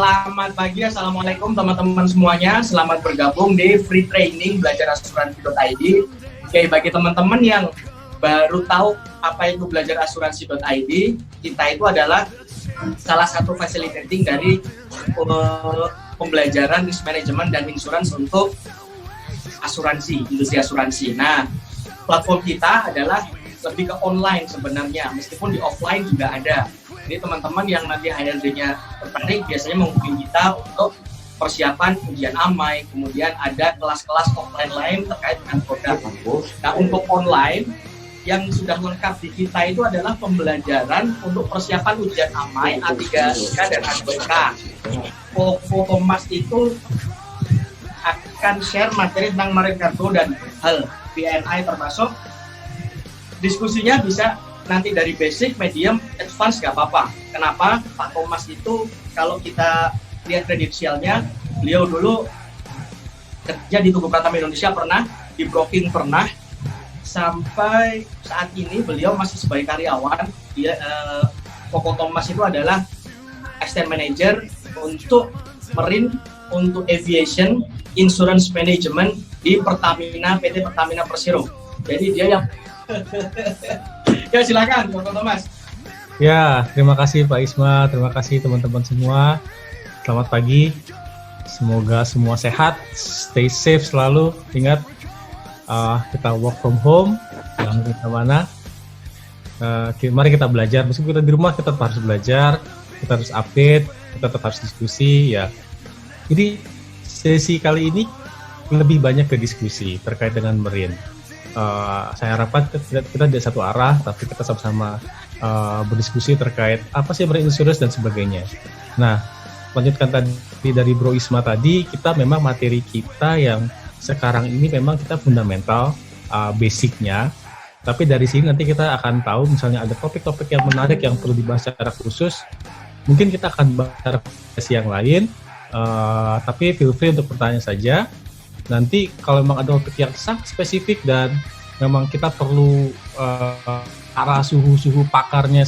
Selamat pagi, Assalamualaikum teman-teman semuanya. Selamat bergabung di Free Training Belajar Asuransi.id. Oke, bagi teman-teman yang baru tahu apa itu Belajar Asuransi.id, kita itu adalah salah satu facilitating dari pembelajaran risk management dan insurance untuk asuransi, industri asuransi. Nah, platform kita adalah lebih ke online sebenarnya, meskipun di offline juga ada. Jadi teman-teman yang nanti HRD-nya tertarik biasanya menghubungi kita untuk persiapan ujian AMAI, kemudian ada kelas-kelas offline lain terkait dengan produk. Nah, untuk online yang sudah lengkap di kita itu adalah pembelajaran untuk persiapan ujian AMAI, A3 dan A2K. Mas itu akan share materi tentang marine cargo dan hal PNI, termasuk diskusinya bisa nanti dari basic, medium, advance nggak apa-apa. Kenapa? Pak Thomas itu kalau kita lihat kredensialnya, beliau dulu kerja di Tugu Pratama Indonesia pernah, di broking pernah, sampai saat ini beliau masih sebagai karyawan. Dia Pak Thomas itu adalah assistant manager untuk marine, untuk aviation, insurance management di Pertamina, PT Pertamina Persero. Jadi dia yang ya, silakan Pak Thomas. Ya, terima kasih Pak Isma, terima kasih teman-teman semua. Selamat pagi. Semoga semua sehat, stay safe selalu. Ingat, kita work from home, jangan kemana-mana. Mari kita belajar. Meskipun kita di rumah, kita tetap harus belajar, kita harus update, kita tetap harus diskusi. Ya. Jadi sesi kali ini lebih banyak ke diskusi terkait dengan marine. Saya harapkan kita di satu arah, tapi kita sama-sama berdiskusi terkait apa sih marine insurance dan sebagainya. Nah, lanjutkan tadi dari Bro Isma tadi, kita memang materi kita yang sekarang ini memang kita fundamental, basicnya. Tapi dari sini nanti kita akan tahu misalnya ada topik-topik yang menarik yang perlu dibahas secara khusus. Mungkin kita akan bahas secara sesi yang lain, tapi feel free untuk bertanya saja. Nanti kalau memang ada topik yang sangat spesifik dan memang kita perlu arah suhu pakarnya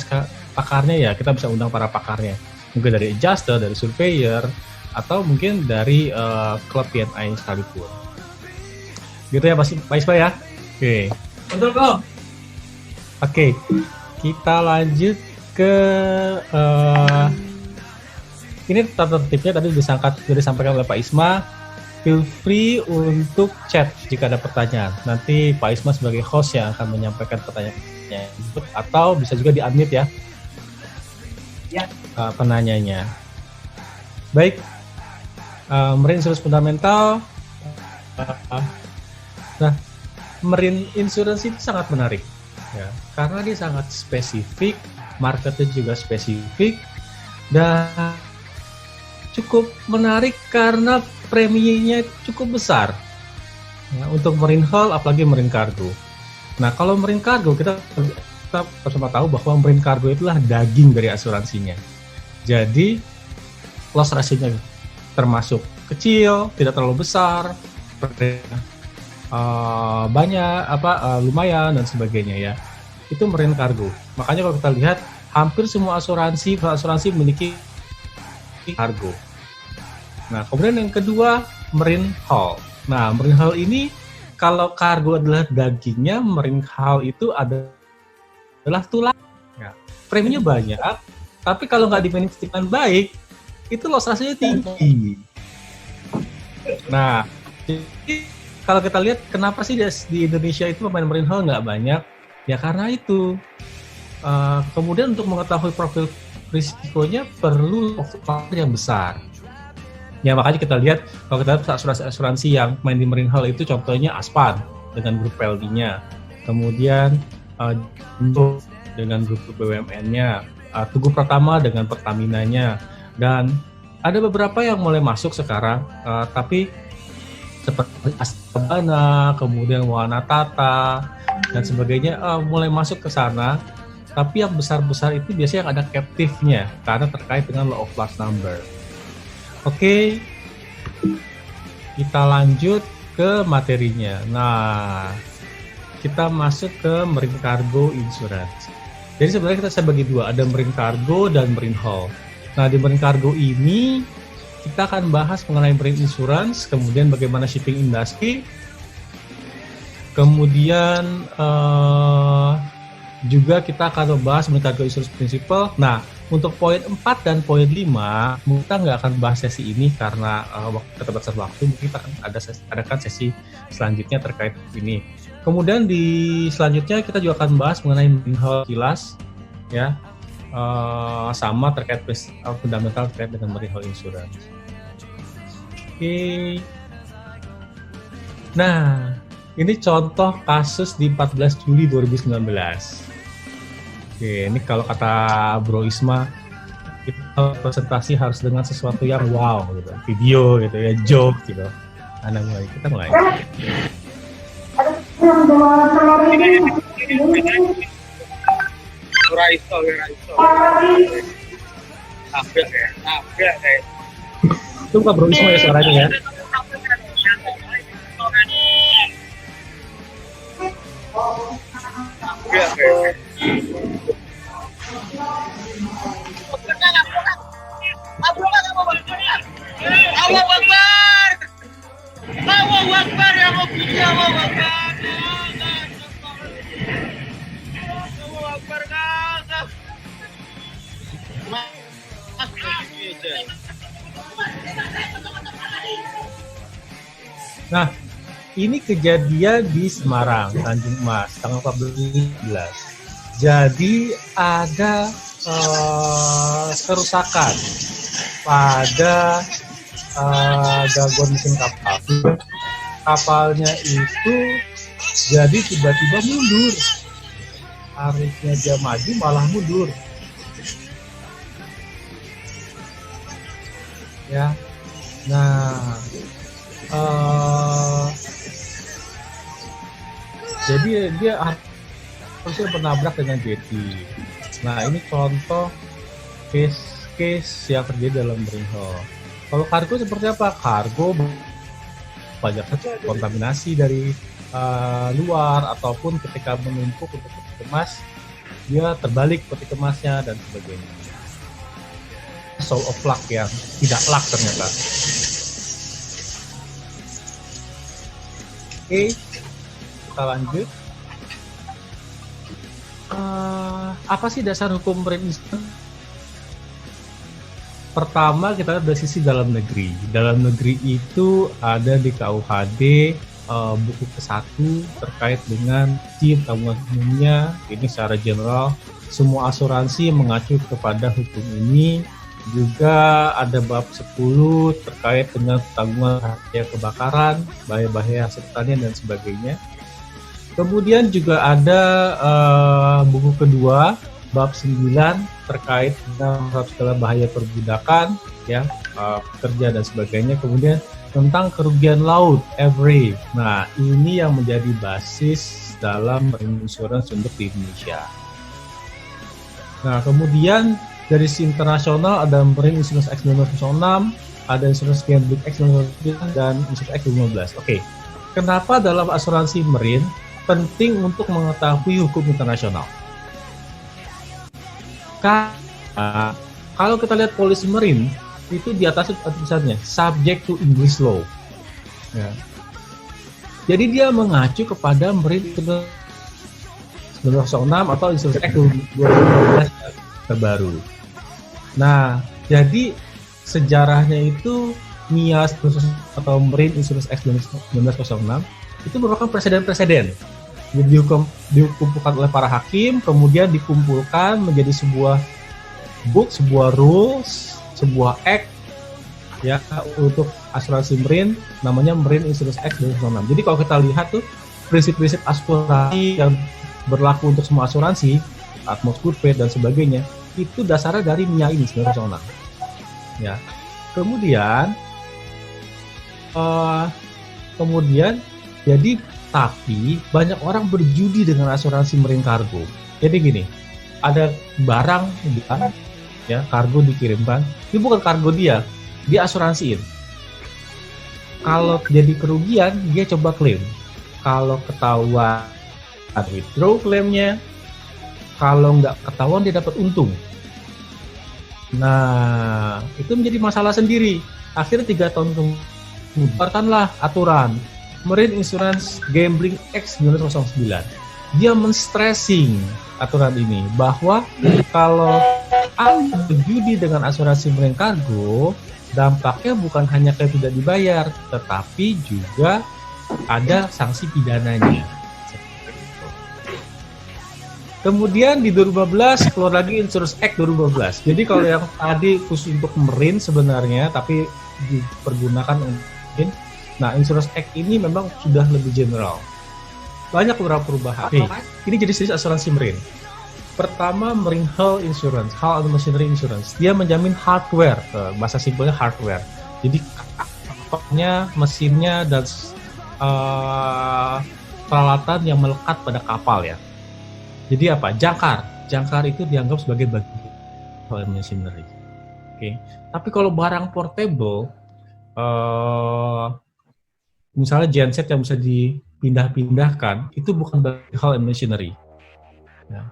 ya, kita bisa undang para pakarnya. Mungkin dari adjuster, dari surveyor, atau mungkin dari klub PNI sekalipun. Gitu ya Pak Isma ya? Oke. Betul kok. Oke, kita lanjut ke ini tata tertibnya tadi sudah disampaikan oleh Pak Isma. Feel free untuk chat jika ada pertanyaan. Nanti Pak Isma sebagai host yang akan menyampaikan pertanyaannya, atau bisa juga di-unmute ya. Ya. Penanyanya. Baik, marine insurance fundamental. Nah, marine insurance itu sangat menarik, ya, karena dia sangat spesifik, marketnya juga spesifik, dan cukup menarik karena preminya cukup besar, ya, untuk marine hull apalagi marine cargo. Nah, kalau marine cargo kita bersama tahu bahwa marine cargo itulah daging dari asuransinya. Jadi loss ratio-nya termasuk kecil, tidak terlalu besar, banyak lumayan dan sebagainya ya. Itu marine cargo. Makanya kalau kita lihat hampir semua asuransi memiliki cargo. Nah, kemudian yang kedua, marine hull. Nah, marine hull ini kalau cargo adalah dagingnya, marine hull itu adalah tulang. Ya, preminya banyak, tapi kalau nggak dimanage dengan baik, itu loss ratio-nya tinggi. Nah, jadi kalau kita lihat kenapa sih di Indonesia itu pemain marine hull nggak banyak? Ya karena itu. Kemudian untuk mengetahui profil risikonya perlu faktor yang besar. Ya makanya kita lihat kalau kita lihat asuransi yang main di marine hull itu contohnya Aspan dengan grup PLD-nya, kemudian dengan grup BUMN-nya, Tugu Pratama dengan Pertaminanya, dan ada beberapa yang mulai masuk sekarang, tapi seperti Astabana, kemudian Wanatata dan sebagainya mulai masuk ke sana. Tapi yang besar-besar itu biasanya yang ada captive-nya karena terkait dengan law of large number. Oke, kita lanjut ke materinya. Nah, kita masuk ke marine cargo insurance. Jadi sebenarnya saya bagi dua, ada marine cargo dan marine hull. Nah, di marine cargo ini kita akan bahas mengenai marine insurance, kemudian bagaimana shipping industry, kemudian juga kita akan membahas mengenai cargo insurance principle. Nah, untuk poin 4 dan poin 5, kita nggak akan bahas sesi ini karena keterbatasan waktu. Mungkin kita akan adakan sesi selanjutnya terkait ini. Kemudian di selanjutnya kita juga akan bahas mengenai marine hull kilas, ya, sama terkait fundamental terkait dengan marine hull insurance. Oke. Nah, ini contoh kasus di 14 Juli 2019. Oke, ini kalau kata Bro Isma, kita presentasi harus dengan sesuatu yang wow gitu, video gitu ya, joke gitu. Kita mulai. Itu Pak Bro Isma ya suaranya ya. Nah, ini kejadian di Semarang, Tanjung Mas, tanggal 14. Jadi ada kerusakan pada gangguan mesin kapal. Kapalnya itu jadi tiba-tiba mundur. Harusnya dia maju malah mundur. Ya, nah. Jadi dia harusnya bernabrak dengan jeti. Nah, ini contoh case yang terjadi dalam marine hull. Kalau kargo seperti apa? Kargo banyak kontaminasi dari luar ataupun ketika menumpuk untuk dikemas, dia terbalik peti kemasnya dan sebagainya. Show of luck yang tidak luck ternyata. Oke, kita lanjut. Apa sih dasar hukum marine insurance? Pertama, kita lihat dari sisi dalam negeri. Dalam negeri itu ada di KUHD buku ke-1 terkait dengan sistem tabungan umumnya. Ini secara general, semua asuransi mengacu kepada hukum ini. Juga ada bab 10 terkait dengan tanggungan bahaya kebakaran, bahaya hasil pertanian dan sebagainya. Kemudian juga ada buku kedua, bab 9 terkait dengan segala bahaya perbudakan, ya, pekerja dan sebagainya. Kemudian tentang kerugian laut, every. Nah, ini yang menjadi basis dalam marine insurance untuk di Indonesia. Nah, kemudian dari sisi internasional ada Marine Insurance Act 1906, ada Insurance Gambling Act 1909 dan Insurance Act 2015. Oke, kenapa dalam asuransi marine penting untuk mengetahui hukum internasional? Kalau kita lihat polisi marine itu di atas tulisannya subject to English law. Ya. Jadi dia mengacu kepada Marine 1906 atau Insurance Act 2015 terbaru. Nah, jadi sejarahnya itu MIAS atau Marine Insurance Act 1906 itu merupakan presiden-presiden. Jadi dikumpulkan oleh para hakim, kemudian dikumpulkan menjadi sebuah book, sebuah rules, sebuah act ya untuk asuransi marine, namanya Marine Insurance Act 1906. Jadi kalau kita lihat tuh prinsip-prinsip asuransi yang berlaku untuk semua asuransi, Atmos Goodfaith dan sebagainya, itu dasarnya dari MIA ini 1906. Ya. Kemudian jadi tapi banyak orang berjudi dengan asuransi marine cargo. Jadi gini, ada barang ya, kargo dikirimkan, ini bukan kargo dia asuransiin. Kalau jadi kerugian, dia coba klaim. Kalau ketahuan, withdraw klaimnya. Kalau nggak ketahuan, dia dapat untung. Nah, itu menjadi masalah sendiri. Akhirnya 3 tahun kemudian aturan Marine Insurance Gambling Act 1909. Dia men-stressing aturan ini bahwa kalau Anda berjudi dengan asuransi marine cargo, dampaknya bukan hanya kayak tidak dibayar, tetapi juga ada sanksi pidananya. Kemudian di 2015 keluar lagi Insurance Act 2015. Jadi kalau yang tadi khusus untuk marine sebenarnya, tapi dipergunakan mungkin. Nah, Insurance Act ini memang sudah lebih general. Banyak beberapa perubahan. Ini jenis asuransi marine. Pertama, Marine Hull Insurance, Hull and Machinery Insurance. Dia menjamin hardware, bahasa simpelnya hardware. Jadi kapalnya, mesinnya, dan peralatan yang melekat pada kapal ya. Jadi apa? Jangkar itu dianggap sebagai bagian Hull and Machinery. Oke. Tapi kalau barang portable, misalnya genset yang bisa dipindah-pindahkan, itu bukan bagian Hull and Machinery. Ya.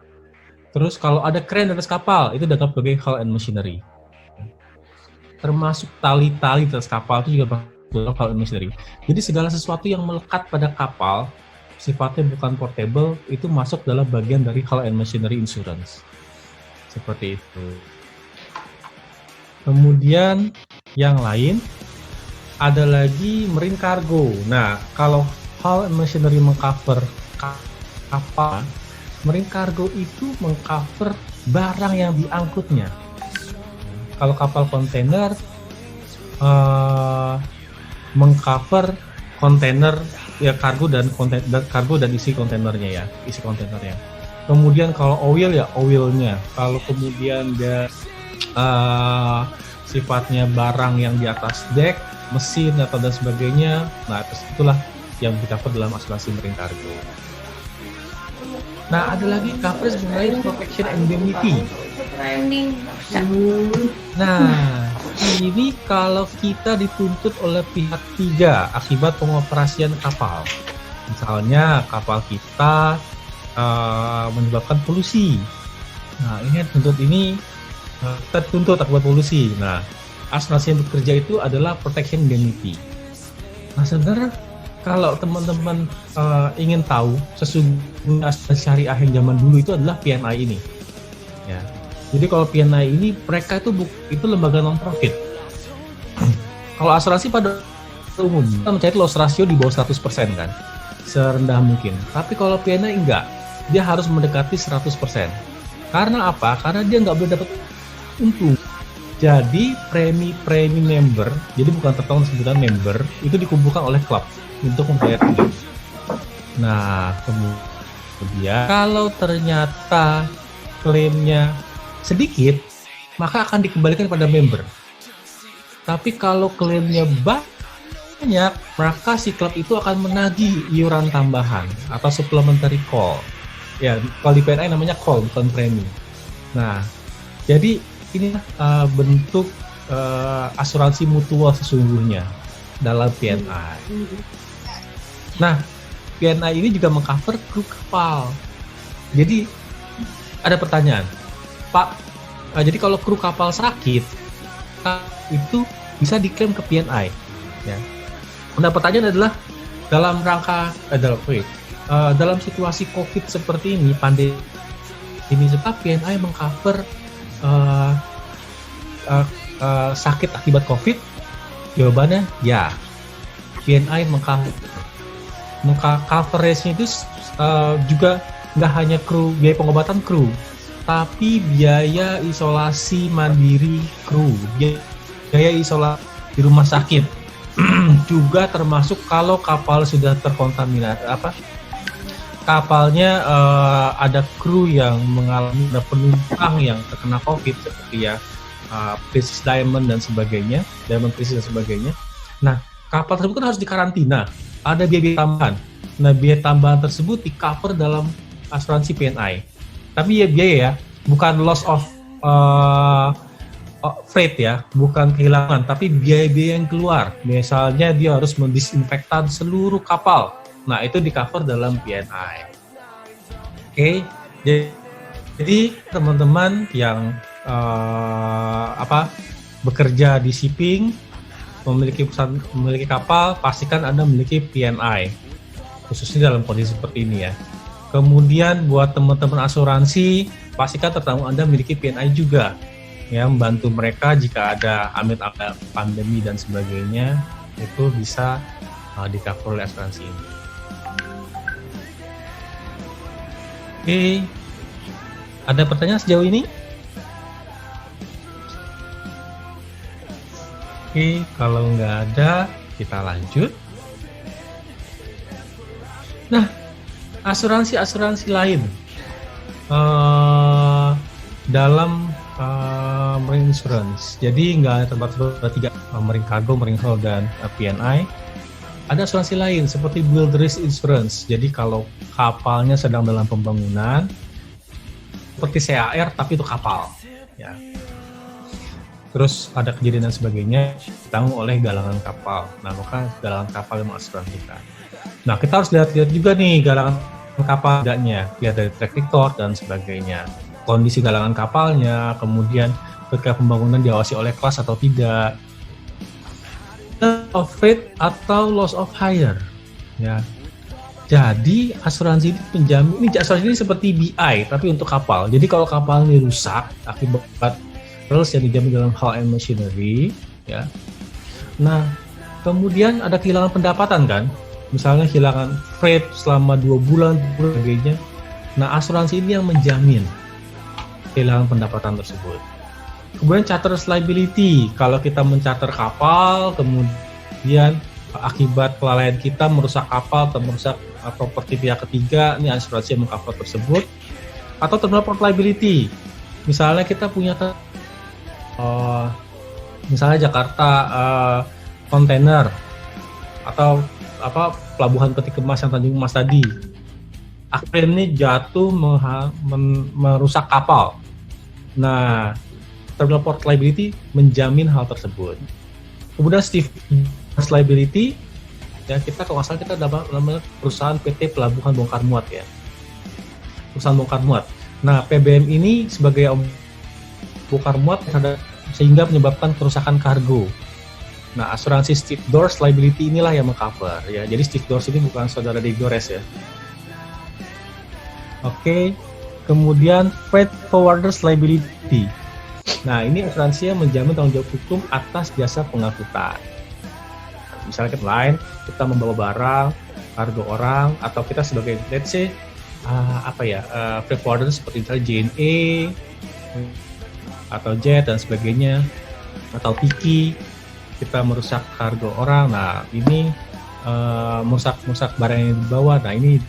Terus kalau ada kren di atas kapal, itu dianggap sebagai Hull and Machinery. Termasuk tali-tali di atas kapal itu juga bagian Hull and Machinery. Jadi segala sesuatu yang melekat pada kapal, sifatnya bukan portable, itu masuk dalam bagian dari Hull and Machinery Insurance. Seperti itu. Kemudian yang lain, ada lagi Marine Cargo. Nah, kalau Hull and Machinery mengcover kapal, Marine Cargo itu mengcover barang yang diangkutnya. Kalau kapal kontainer mengcover kontainer ya, kargo dan isi kontainernya ya, isi kontainernya. Kemudian kalau oil ya oilnya. Kalau kemudian dia sifatnya barang yang di atas deck, mesin atau dan sebagainya, nah itulah yang di-cover dalam asuransi Marine Cargo. Nah, ada lagi coverage mengenai protection indemnity. Nah, ini kalau kita dituntut oleh pihak ketiga akibat pengoperasian kapal. Misalnya kapal kita menyebabkan polusi. Nah, ini kita tuntut akibat polusi. Nah, asuransi yang bekerja itu adalah protection indemnity. Nah, sebenarnya kalau teman-teman ingin tahu, sesungguhnya asuransi syariah yang zaman dulu itu adalah PNI ini. Ya. Jadi kalau PNI ini mereka itu lembaga non-profit. Kalau asuransi pada umum kita mencari loss ratio di bawah 100% kan, serendah mungkin. Tapi kalau PNI enggak, dia harus mendekati 100%. Karena apa? Karena dia nggak boleh dapat untung. Jadi premi member, jadi bukan tertolong sebutan member, itu dikumpulkan oleh klub untuk membayar klaim. Nah, kemudian kalau ternyata klaimnya sedikit, maka akan dikembalikan pada member. Tapi kalau klaimnya banyak, maka si klub itu akan menagih iuran tambahan atau supplementary call. Ya, kalau di PNI namanya call, bukan premi. Nah, jadi ini bentuk asuransi mutual sesungguhnya dalam PNI. Nah, PNI ini juga mengcover kru kapal. Jadi ada pertanyaan, Pak, jadi kalau kru kapal sakit, itu bisa diklaim ke PNI. Ya. Nah, pertanyaan adalah dalam rangka dalam situasi COVID seperti ini, pandemi ini, sebab PNI mengcover sakit akibat COVID? Jawabannya ya. PNI coverage-nya itu juga nggak hanya kru, biaya pengobatan kru, tapi biaya isolasi mandiri kru, biaya isolasi di rumah sakit juga termasuk kalau kapal sudah terkontaminasi, kapalnya ada kru yang mengalami penumpang yang terkena COVID seperti ya Princess Diamond dan sebagainya, Diamond Princess dan sebagainya. Nah, kapal tersebut kan harus dikarantina, ada biaya tambahan. Nah, biaya tambahan tersebut di cover dalam asuransi PNI. Tapi ya biaya ya, bukan loss of freight ya, bukan kehilangan, tapi biaya-biaya yang keluar. Misalnya dia harus mendisinfektan seluruh kapal. Nah, itu di cover dalam PNI. Oke, jadi teman-teman yang bekerja di shipping, memiliki kapal, pastikan Anda memiliki PNI, khususnya dalam kondisi seperti ini ya. Kemudian buat teman-teman asuransi, pastikan tertamu Anda memiliki PNI juga, ya, membantu mereka jika ada amit-amit pandemi dan sebagainya, itu bisa di-cover oleh asuransi ini. Oke, ada pertanyaan sejauh ini? Oke, kalau nggak ada, kita lanjut. Nah, asuransi lain dalam marine insurance. Jadi nggak terbatas pada 3, marine cargo, marine hull, dan PNI. Ada asuransi lain seperti build risk insurance. Jadi kalau kapalnya sedang dalam pembangunan, seperti CAR tapi itu kapal, ya. Terus ada kejadian dan sebagainya, ditanggung oleh galangan kapal. Nah, maka galangan kapal yang mengasuransikan. Nah, kita harus lihat juga nih galangan kapal tidaknya, lihat dari track record dan sebagainya, kondisi galangan kapalnya, kemudian ketika pembangunan diawasi oleh kelas atau tidak, of freight atau loss of hire, ya. Jadi asuransi ini penjamin, ini asuransi ini seperti BI tapi untuk kapal. Jadi kalau kapal ini rusak akibat terus yang dijamin dalam hull and machinery, ya. Nah, kemudian ada kehilangan pendapatan kan, misalnya kehilangan freight selama 2 bulan, sebagainya. Nah, asuransi ini yang menjamin kehilangan pendapatan tersebut. Kemudian charter's liability, kalau kita mencarter kapal, kemudian akibat kelalaian kita merusak kapal atau merusak properti pihak ketiga, ini asuransi yang mengcover tersebut. Atau terminal port liability, misalnya kita punya misalnya Jakarta kontainer atau pelabuhan peti kemas yang Tanjung Mas tadi, akhirnya ini jatuh merusak kapal. Nah, terminal port liability menjamin hal tersebut. Kemudian stevedores liability, ya, kita kalau nggak salah kita dapat namanya perusahaan PT Pelabuhan Bongkar Muat, ya, perusahaan bongkar muat. Nah, PBM ini sebagai bongkar muat sehingga menyebabkan kerusakan kargo. Nah, asuransi stevedores liability inilah yang mengcover, ya. Jadi stevedores ini bukan saudara Digores, ya. Oke. Kemudian freight forwarders liability. Nah, ini asuransi yang menjamin tanggung jawab hukum atas jasa pengangkutan. Misalnya kita membawa barang, kargo orang, atau kita sebagai let's say freight forwarders seperti misalnya JNE atau Jet dan sebagainya, atau Piki, kita merusak kargo orang. Nah, ini merusak barang yang dibawa. Nah, ini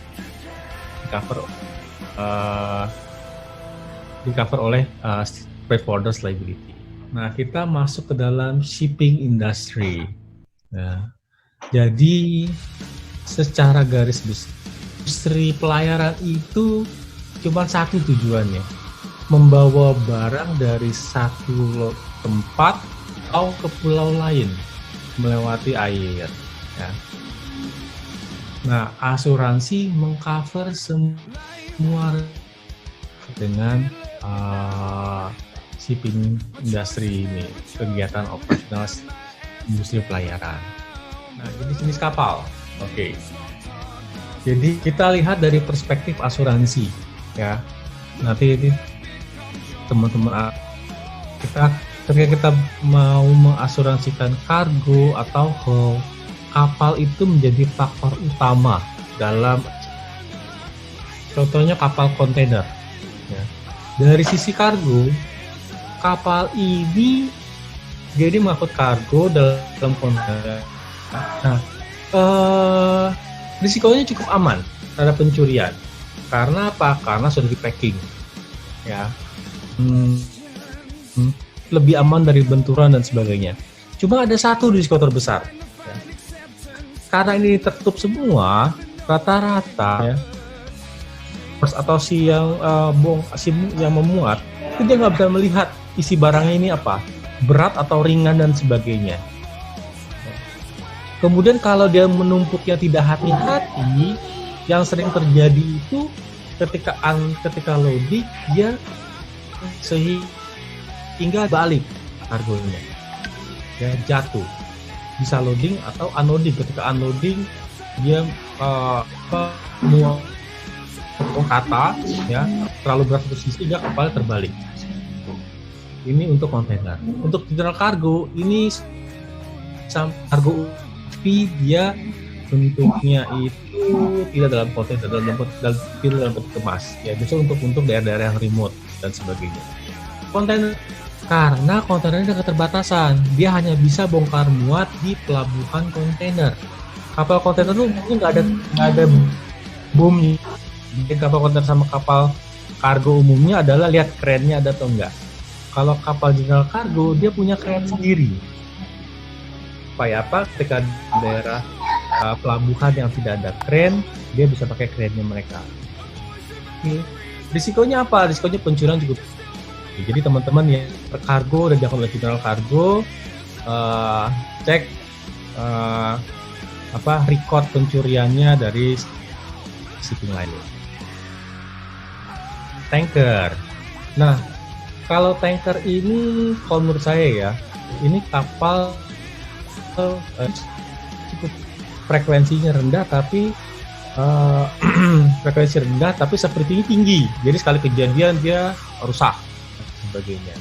di cover oleh freight forwarders liability. Nah, kita masuk ke dalam shipping industry. Nah, jadi secara garis besar industri pelayaran itu cuma satu tujuannya, membawa barang dari satu tempat atau ke pulau lain melewati air, ya. Nah, asuransi mengcover semua dengan shipping industri ini, kegiatan operasional industri pelayaran. Nah, jenis kapal. Oke. Jadi kita lihat dari perspektif asuransi, ya. Nanti ini teman-teman ketika kita mau mengasuransikan kargo atau hull, kapal itu menjadi faktor utama dalam, contohnya kapal kontainer, ya. Dari sisi kargo, kapal ini jadi mengangkut kargo dalam kontainer. Nah, risikonya cukup aman terhadap pencurian. Karena apa? Karena sudah di packing, ya. Lebih aman dari benturan dan sebagainya. Cuma ada satu risiko terbesar, ya. Karena ini tertutup semua, rata-rata, ya, atau si yang memuat itu dia nggak bisa melihat isi barangnya ini apa, berat atau ringan dan sebagainya. Kemudian kalau dia menumpuknya tidak hati-hati, yang sering terjadi itu ketika loading dia sehingga balik kargonya, ya, jatuh. bisa loading atau unloading. Ketika unloading dia muat kata ya terlalu berat untuk sisi, dia kapalnya terbalik. Ini untuk kontainer. Untuk general cargo ini cargo dia bentuknya itu tidak dalam kontainer, tidak dalam bentuk kemas. Ya, biasanya untuk daerah-daerah yang remote dan sebagainya. Kontainer, karena kontainernya ada keterbatasan, dia hanya bisa bongkar muat di pelabuhan kontainer. Kapal kontainer itu mungkin nggak ada boomnya. Jadi kapal kontainer sama kapal kargo umumnya adalah lihat kerennya ada atau enggak. Kalau kapal general cargo dia punya kren sendiri. Supaya apa? Ketika daerah pelabuhan yang tidak ada kren, dia bisa pakai krennya mereka. Risikonya apa? Risikonya pencurian cukup. Jadi teman-teman yang kargo dan dilakukan oleh general cargo, cek record pencuriannya dari shipping line. Tanker. Nah, kalau tanker ini, kalau menurut saya ya, ini kapal cukup frekuensinya rendah, tapi frekuensi rendah, tapi sepertinya tinggi. Jadi sekali kejadian dia rusak, sebagainya.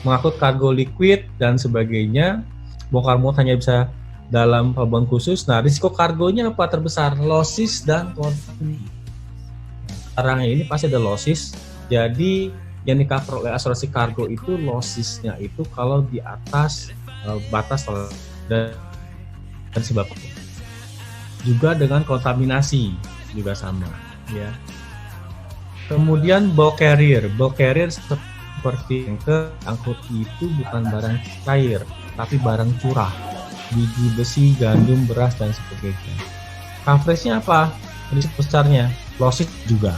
Mengangkut kargo liquid dan sebagainya, bongkar muat hanya bisa dalam pelabuhan khusus. Nah, risiko kargonya apa terbesar? Losses dan konflik. Sekarang ini pasti ada losses. Jadi yang di-cover oleh asuransi kargo itu lossesnya itu kalau di atas batas dan sebagainya. Juga dengan kontaminasi juga sama, ya. Kemudian bulk carrier seperti yang angkut itu bukan barang cair, tapi barang curah, biji besi, gandum, beras dan sebagainya. Coveragenya apa? Risiko besarnya losses juga.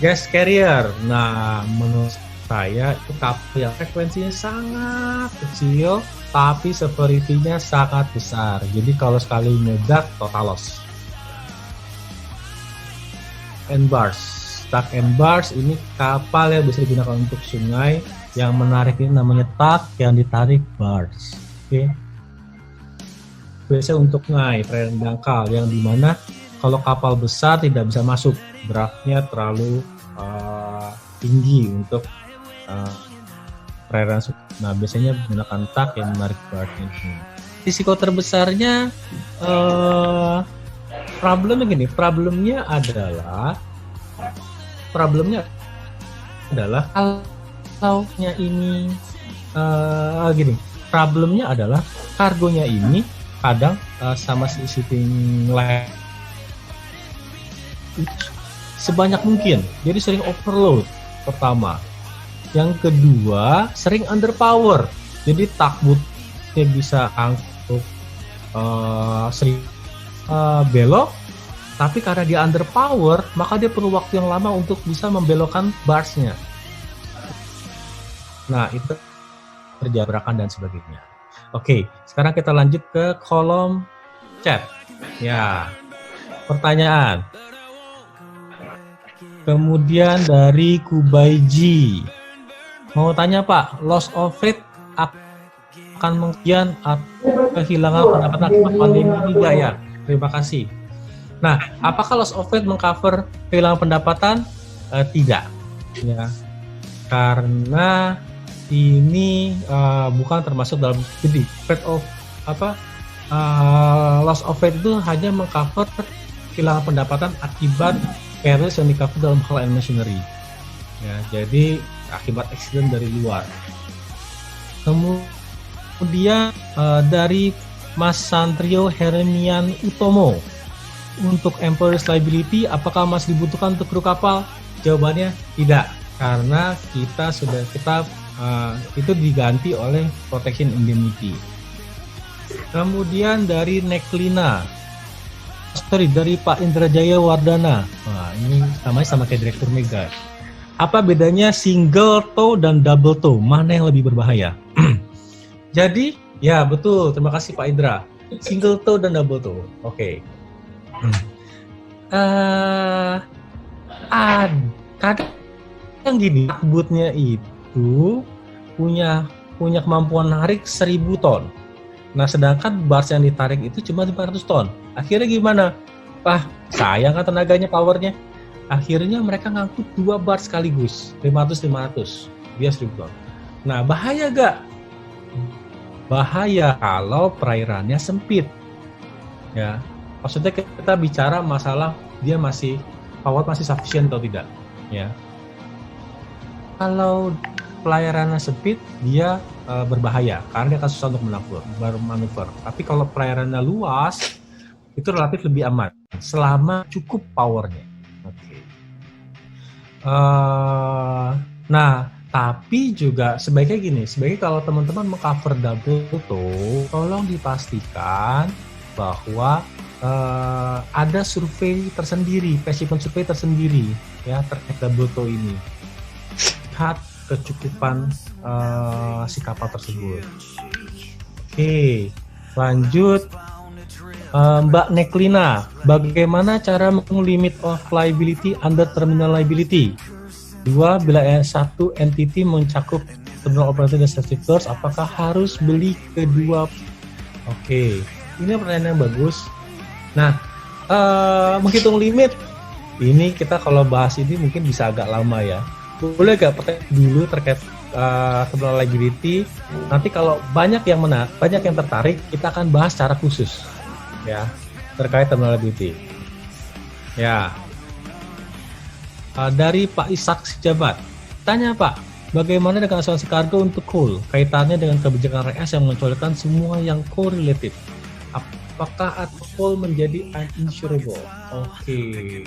Gas carrier, nah menurut saya itu kapal yang frekuensinya sangat kecil, tapi severity-nya sangat besar. Jadi kalau sekali meledak, total loss. Tuck and bars ini kapal yang bisa digunakan untuk sungai. Yang menarik ini namanya tuck, yang ditarik bars. Oke. Biasanya untuk perairan dangkal, yang dimana kalau kapal besar tidak bisa masuk, draftnya terlalu tinggi untuk perairan. Nah, biasanya menggunakan tuck yang menarik barnya. Risiko terbesarnya problemnya adalah kalaunya ini problemnya adalah kargonya ini kadang sama si shipping line sebanyak mungkin, jadi sering overload pertama. Yang kedua, sering underpower, jadi tugboatnya bisa angkut sering belok, tapi karena dia underpower, maka dia perlu waktu yang lama untuk bisa membelokkan barsnya. Nah, itu perjabrakan dan sebagainya. Oke, sekarang kita lanjut ke kolom chat. Ya, pertanyaan. Kemudian dari Kubaiji, mau tanya Pak, loss of faith akan mungkin atau kehilangan pendapatan akibat pandemi ini enggak ya? Terima kasih. Nah, apakah loss of faith mengcover kehilangan pendapatan? Tidak, ya, karena ini bukan termasuk dalam jadi loss of faith itu hanya mengcover kehilangan pendapatan akibat perils yang di-cover dalam hal and machinery. Ya, jadi akibat accident dari luar. Kemudian dari Mas Santrio Hermian Utomo, untuk employer's liability apakah masih dibutuhkan untuk kru kapal? Jawabannya tidak, karena itu diganti oleh protection indemnity. Kemudian dari dari Pak Indrajaya Wardana. Nah, ini sama kayak Direktur Mega. Apa bedanya single tow dan double tow? Mana yang lebih berbahaya? Jadi, ya betul. Terima kasih Pak Indra. Single tow dan double tow. Oke. Kadang gini, tugboatnya itu punya kemampuan narik 1000 ton. Nah, sedangkan bars yang ditarik itu cuma 500 ton. Akhirnya gimana? Sayang kan tenaganya, powernya. Akhirnya mereka ngangkut 2 bar sekaligus, 500 dia 1000 ton. Nah, bahaya gak? Bahaya kalau perairannya sempit. Ya, maksudnya kita bicara masalah dia power masih sufficient atau tidak. Ya, kalau perairannya sempit, dia berbahaya karena dia akan susah untuk bermanuver. Tapi kalau perairannya luas, itu relatif lebih aman selama cukup powernya. Oke. Nah, tapi juga sebaiknya gini, kalau teman-teman meng-cover double toe, tolong dipastikan bahwa ada survei tersendiri, pavement survei tersendiri ya terkait double toe ini. Lihat kecukupan si kapal tersebut. Oke, lanjut. Mbak Neklina, bagaimana cara menglimit of liability under terminal liability? 2, bila satu entity mencakup terminal operator dan servicers, apakah harus beli kedua? Oke, ini pertanyaan yang bagus. Nah, menghitung limit, ini kita kalau bahas ini mungkin bisa agak lama ya. Boleh gak dulu terkait terminal liability? Nanti kalau banyak yang tertarik, kita akan bahas secara khusus ya terkait terminal liability. Ya. Dari Pak Ishak Sejabat, tanya Pak, bagaimana dengan asuransi kargo untuk coal? Kaitannya dengan kebijakan RS yang mengecualikan semua yang coal-related. Apakah coal menjadi uninsurable? Oke.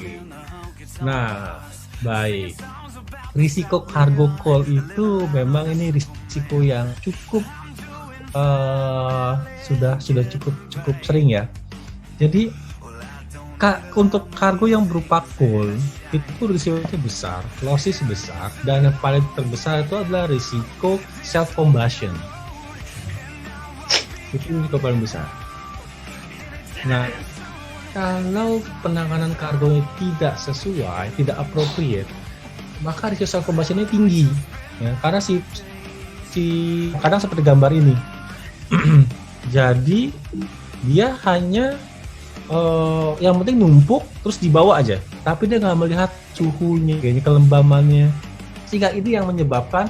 Nah, baik. Risiko kargo coal itu memang ini risiko yang cukup sudah cukup sering ya. Jadi untuk kargo yang berupa coal itu risikonya besar, losses besar, dan yang paling terbesar itu adalah risiko self combustion. Itu risiko paling besar. Nah, kalau penanganan kargonya tidak sesuai, tidak appropriate, maka risiko self combustion-nya tinggi. Ya, karena si kadang seperti gambar ini. Jadi dia hanya yang penting numpuk terus dibawa aja, tapi dia nggak melihat suhunya, kelembamannya, sehingga ini yang menyebabkan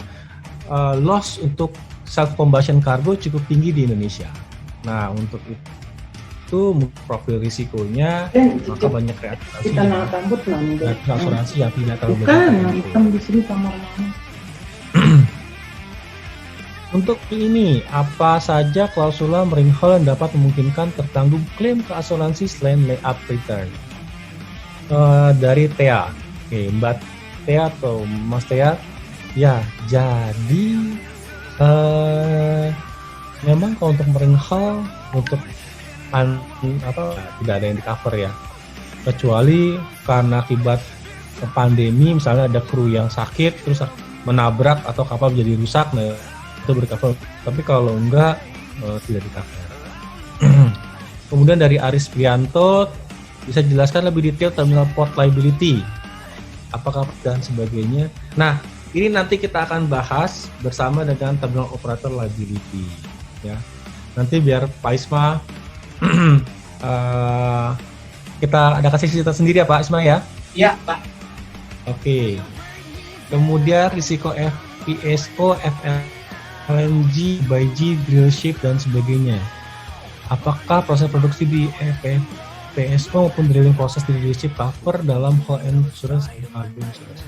loss untuk self combustion cargo cukup tinggi di Indonesia. Nah, untuk itu profil risikonya maka banyak asuransi yang tidak terlalu hitam di sini kamar. Untuk ini, apa saja klausula marine hull yang dapat memungkinkan tertanggung klaim ke asuransi selain layup return? Dari Thea. Oke, Mbak Thea atau Mas Thea. Ya, jadi memang kalau untuk marine hull untuk tidak ada yang di cover ya. Kecuali karena akibat pandemi, misalnya ada kru yang sakit terus menabrak atau kapal jadi rusak, nah itu bercover. Tapi kalau enggak tidak di cover. Kemudian dari Aris Prianto, bisa jelaskan lebih detail terminal port liability, apakah dan sebagainya. Nah, ini nanti kita akan bahas bersama dengan terminal operator liability ya. Nanti biar Pak Isma kita ada kasih cerita sendiri ya Pak Isma ya. Iya Pak. Oke. Kemudian risiko FPSO, LNG, BG, drillship dan sebagainya. Apakah proses produksi di FPSO maupun drilling proses di drillship cover dalam hull insurance cargo insurance?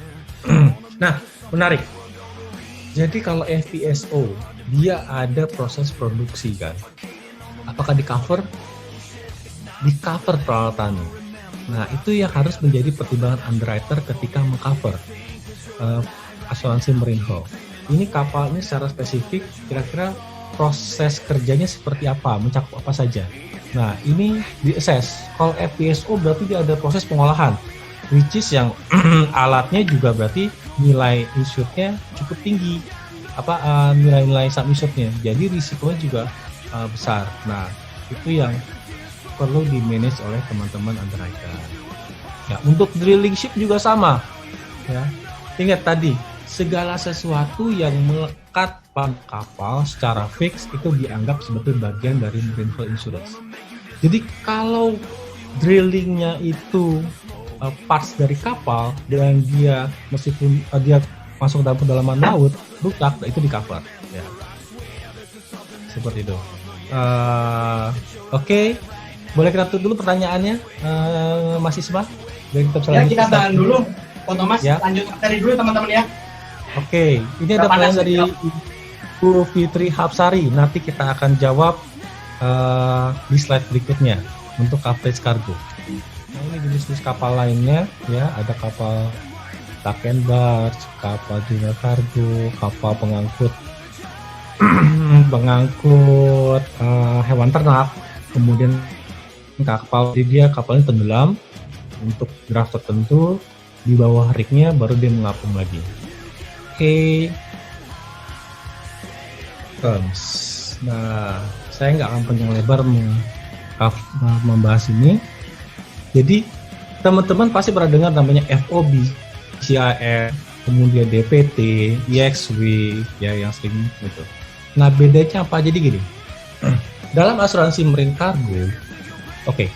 Nah, menarik. Jadi kalau FPSO dia ada proses produksi kan. Apakah di cover? Di cover peralatannya. Nah, itu yang harus menjadi pertimbangan underwriter ketika mengcover asuransi marine hull. Ini kapalnya secara spesifik kira-kira proses kerjanya seperti apa, mencakup apa saja. Nah, ini di-assess. Kalau FPSO berarti dia ada proses pengolahan, which is yang alatnya juga berarti nilai insurednya cukup tinggi, nilai-nilai sub insurednya. Jadi risikonya juga besar. Nah, itu yang perlu di-manage oleh teman-teman underwriter. Ya, untuk drilling ship juga sama. Ya, ingat tadi segala sesuatu yang melekat pada kapal secara fix itu dianggap sebagai bagian dari marine hull insurance. Jadi kalau drillingnya itu parts dari kapal dan dia meskipun dia masuk dalam kedalaman laut rusak, itu di cover ya. Seperti itu. Oke. Boleh kita tutup dulu pertanyaannya, Mas Isma? Dan kita bisa kita tahan dulu. Pak Thomas, ya. lanjut materi dulu teman-teman ya. Oke, ini ada pertanyaan dari Ibu Fitri Hapsari. Nanti kita akan jawab di slide berikutnya untuk coverage cargo. Nah, ini jenis-jenis kapal lainnya ya, ada kapal truck and barge, kapal junior cargo, kapal pengangkut hewan ternak, kemudian kapalnya tenggelam untuk draft tertentu, di bawah rignya baru dia mengapung lagi. Oke. Nah, saya nggak akan panjang lebar membahas ini. Jadi teman-teman pasti pernah dengar namanya FOB, CIF, kemudian DPT, EXW, ya yang sering gitu. Nah, bedanya apa? Jadi gini, dalam asuransi marine cargo,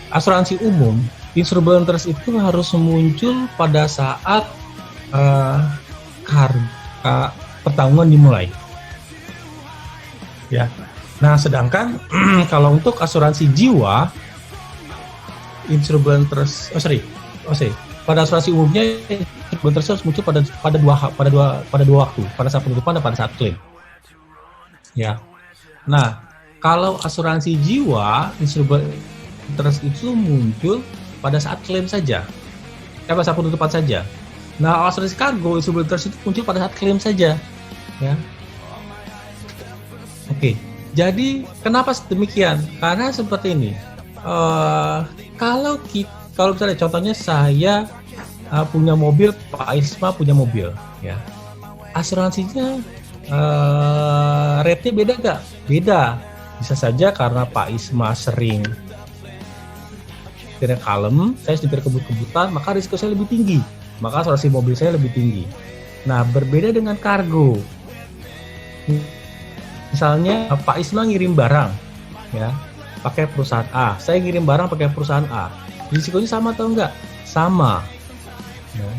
asuransi umum, insurance itu harus muncul pada saat pertanggungan dimulai. Ya. Nah, sedangkan kalau untuk asuransi jiwa, pada asuransi umumnya insurance harus muncul pada dua waktu, pada saat penutupan dan pada saat klaim. Ya. Nah, kalau asuransi jiwa, insurance itu muncul pada saat klaim saja, pada saat penutupan saja. Nah, asuransi kargo, insurance itu muncul pada saat klaim saja. Ya. Oke. Jadi kenapa demikian? Karena seperti ini. Kalau misalnya contohnya saya punya mobil, Pak Isma punya mobil, ya. Asuransinya rate-nya beda nggak? Beda. Bisa saja karena Pak Isma sering tidak kalem, saya setir kebut-kebutan, maka risiko saya lebih tinggi. Maka asuransi mobil saya lebih tinggi. Nah, berbeda dengan kargo. Misalnya Pak Isma ngirim barang, ya, pakai perusahaan A. Saya ngirim barang pakai perusahaan A. Risikonya sama atau enggak? Sama. Ya.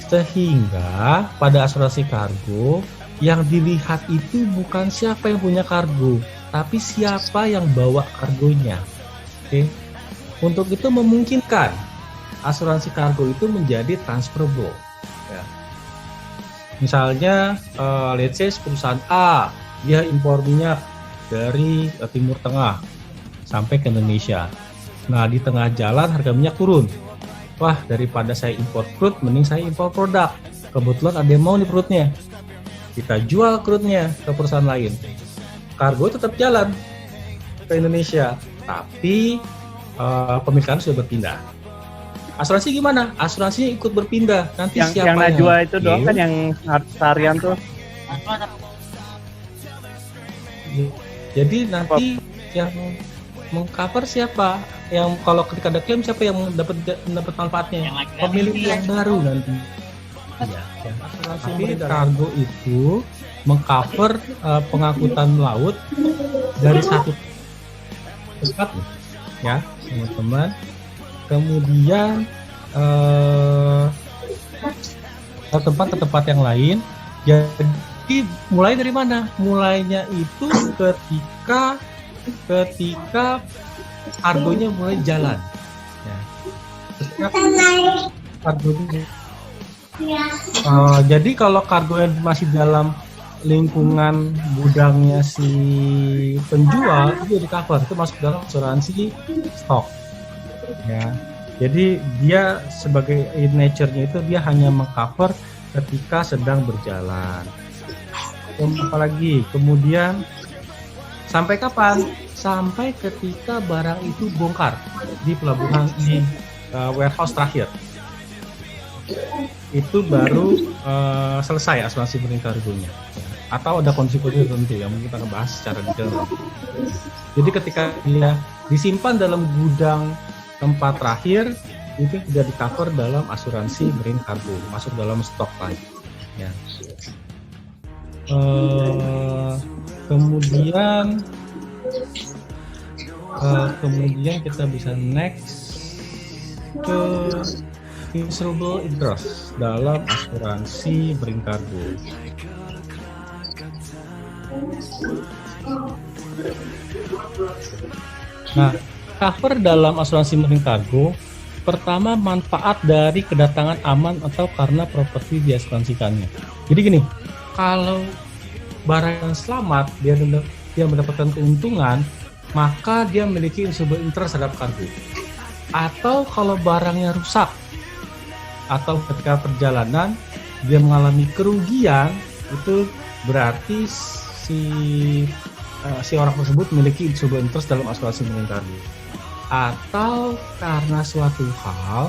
Sehingga pada asuransi kargo yang dilihat itu bukan siapa yang punya kargo, tapi siapa yang bawa kargonya. Oke. Untuk itu memungkinkan asuransi kargo itu menjadi transferable. Ya. Misalnya, let's say perusahaan A, dia impor minyak dari Timur Tengah sampai ke Indonesia. Nah, di tengah jalan harga minyak turun. Wah, daripada saya impor crude, mending saya impor produk. Kebetulan ada yang mau nih crude-nya. Kita jual crude-nya ke perusahaan lain. Kargo tetap jalan ke Indonesia, tapi pemilikan sudah berpindah. Asuransi gimana? Asuransinya ikut berpindah. Nanti siapa yang Najwa itu doang kan yang harian tuh. Jadi nanti yang mengcover siapa? Yang kalau ketika ada klaim siapa yang dapat manfaatnya? Pemilik yang baru nanti. Ya. Asuransi kargo itu mengcover pengangkutan laut dari satu tempat, ya teman-teman. Kemudian tempat ke tempat yang lain. Jadi mulai dari mana? Mulainya itu ketika kargonya mulai jalan. Ya. Kargonya. Jadi kalau kargonya masih dalam lingkungan gudangnya si penjual, itu di cover, itu masuk dalam asuransi stok. Ya. Jadi dia sebagai nature-nya itu dia hanya mengcover ketika sedang berjalan. Apalagi kemudian sampai kapan? Sampai ketika barang itu bongkar di pelabuhan di warehouse terakhir. Itu baru selesai asuransi marine cargo-nya. Atau ada kondisi-kondisi tertentu yang mungkin kita akan bahas secara detail. Jadi ketika dia disimpan dalam gudang tempat terakhir, itu tidak di cover dalam asuransi marine cargo, masuk dalam stok lagi. Ya. Kemudian kita bisa next ke insurable interest dalam asuransi marine cargo. Nah, cover dalam asuransi marine cargo pertama, manfaat dari kedatangan aman atau karena properti diasuransikannya. Jadi gini, kalau barang yang selamat dia mendapatkan keuntungan, maka dia memiliki insurable interest terhadap kargo. Atau kalau barangnya rusak atau ketika perjalanan dia mengalami kerugian, itu berarti si orang tersebut memiliki insurable interest dalam asuransi marine cargo. Atau karena suatu hal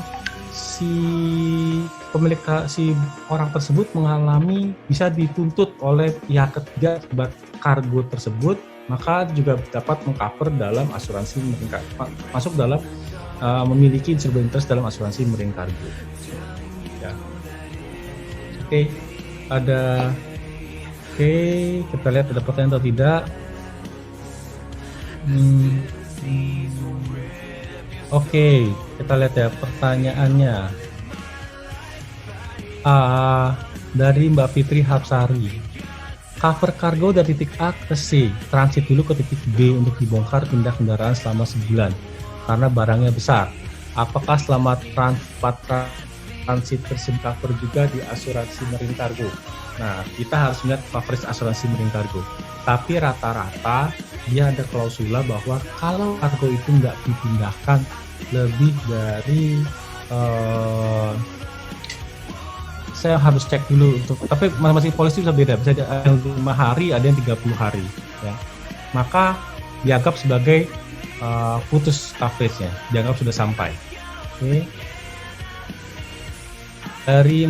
si orang tersebut bisa dituntut oleh pihak ketiga akibat kargo tersebut, maka juga dapat mengcover dalam asuransi marine cargo, masuk dalam memiliki insurable interest dalam asuransi marine cargo. Ya. Oke, kita lihat ada pertanyaan atau tidak. Oke, kita lihat ya pertanyaannya. Dari Mbak Fitri Hapsari. Cover kargo dari titik A ke C, transit dulu ke titik B untuk dibongkar pindah kendaraan selama sebulan karena barangnya besar. Apakah selama transit tersebut cover juga di asuransi marine cargo? Nah, kita harus melihat coverage asuransi marine cargo. Tapi rata-rata dia ada klausula bahwa kalau kargo itu nggak dipindahkan lebih dari saya harus cek dulu tapi masing-masing polisi bisa beda, bisa ada yang 5 hari, ada yang 30 hari ya. Maka dianggap sebagai putus coverage-nya, dianggap sudah sampai. Oke. Dari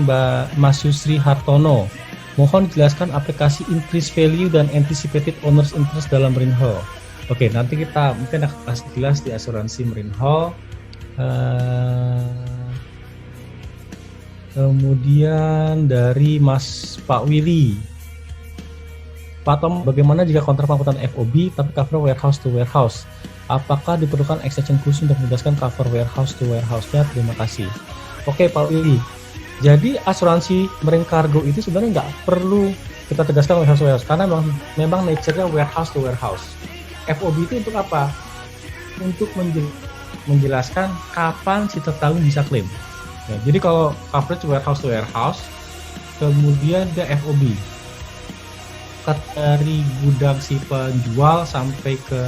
Mas Yusri Hartono, mohon jelaskan aplikasi increase value dan anticipated owner's interest dalam marine hull. Oke, nanti kita mungkin akan kasih jelas di asuransi marine hull. Kemudian dari Pak Willy, Pak Tom, bagaimana jika kontrak pengangkutan FOB tapi cover warehouse to warehouse? Apakah diperlukan extension khusus untuk memudahkan cover warehouse to warehouse-nya? Terima kasih. Oke, Pak Willy. Jadi asuransi marine cargo itu sebenarnya nggak perlu kita tegaskan warehouse to warehouse karena memang nature-nya warehouse to warehouse. FOB itu untuk apa? Untuk menjelaskan kapan si tertanggung bisa klaim. Ya, jadi kalau coverage warehouse to warehouse, kemudian dia FOB. Dari gudang si penjual sampai ke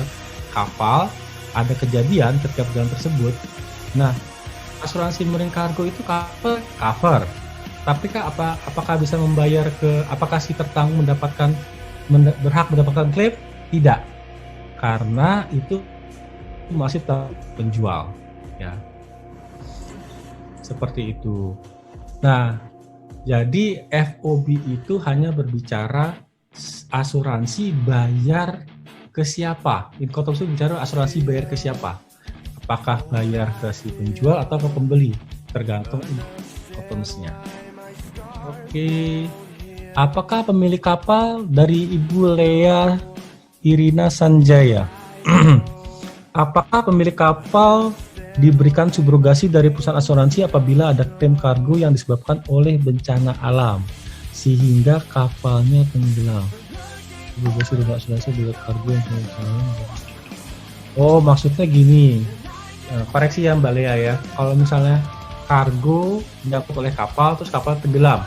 kapal, ada kejadian ketika perjalanan tersebut. Nah, asuransi marine cargo itu cover. Tapi apakah bisa membayar apakah si tertanggung berhak mendapatkan klaim? Tidak. Karena itu masih penjual. Ya. Seperti itu. Nah, jadi FOB itu hanya berbicara asuransi bayar ke siapa. Inkotom itu bicara asuransi bayar ke siapa. Apakah bayar ke si penjual atau ke pembeli, tergantung inkotomsnya. Oke. Apakah pemilik kapal dari Ibu Lea Irina Sanjaya? Apakah pemilik kapal diberikan subrogasi dari perusahaan asuransi apabila ada klaim kargo yang disebabkan oleh bencana alam sehingga kapalnya tenggelam? Subrogasi dari asuransi bila kargo yang tenggelam. Oh, maksudnya gini. Koreksi ya Mbak Lea ya. Kalau misalnya kargo diangkut oleh kapal terus kapal tenggelam,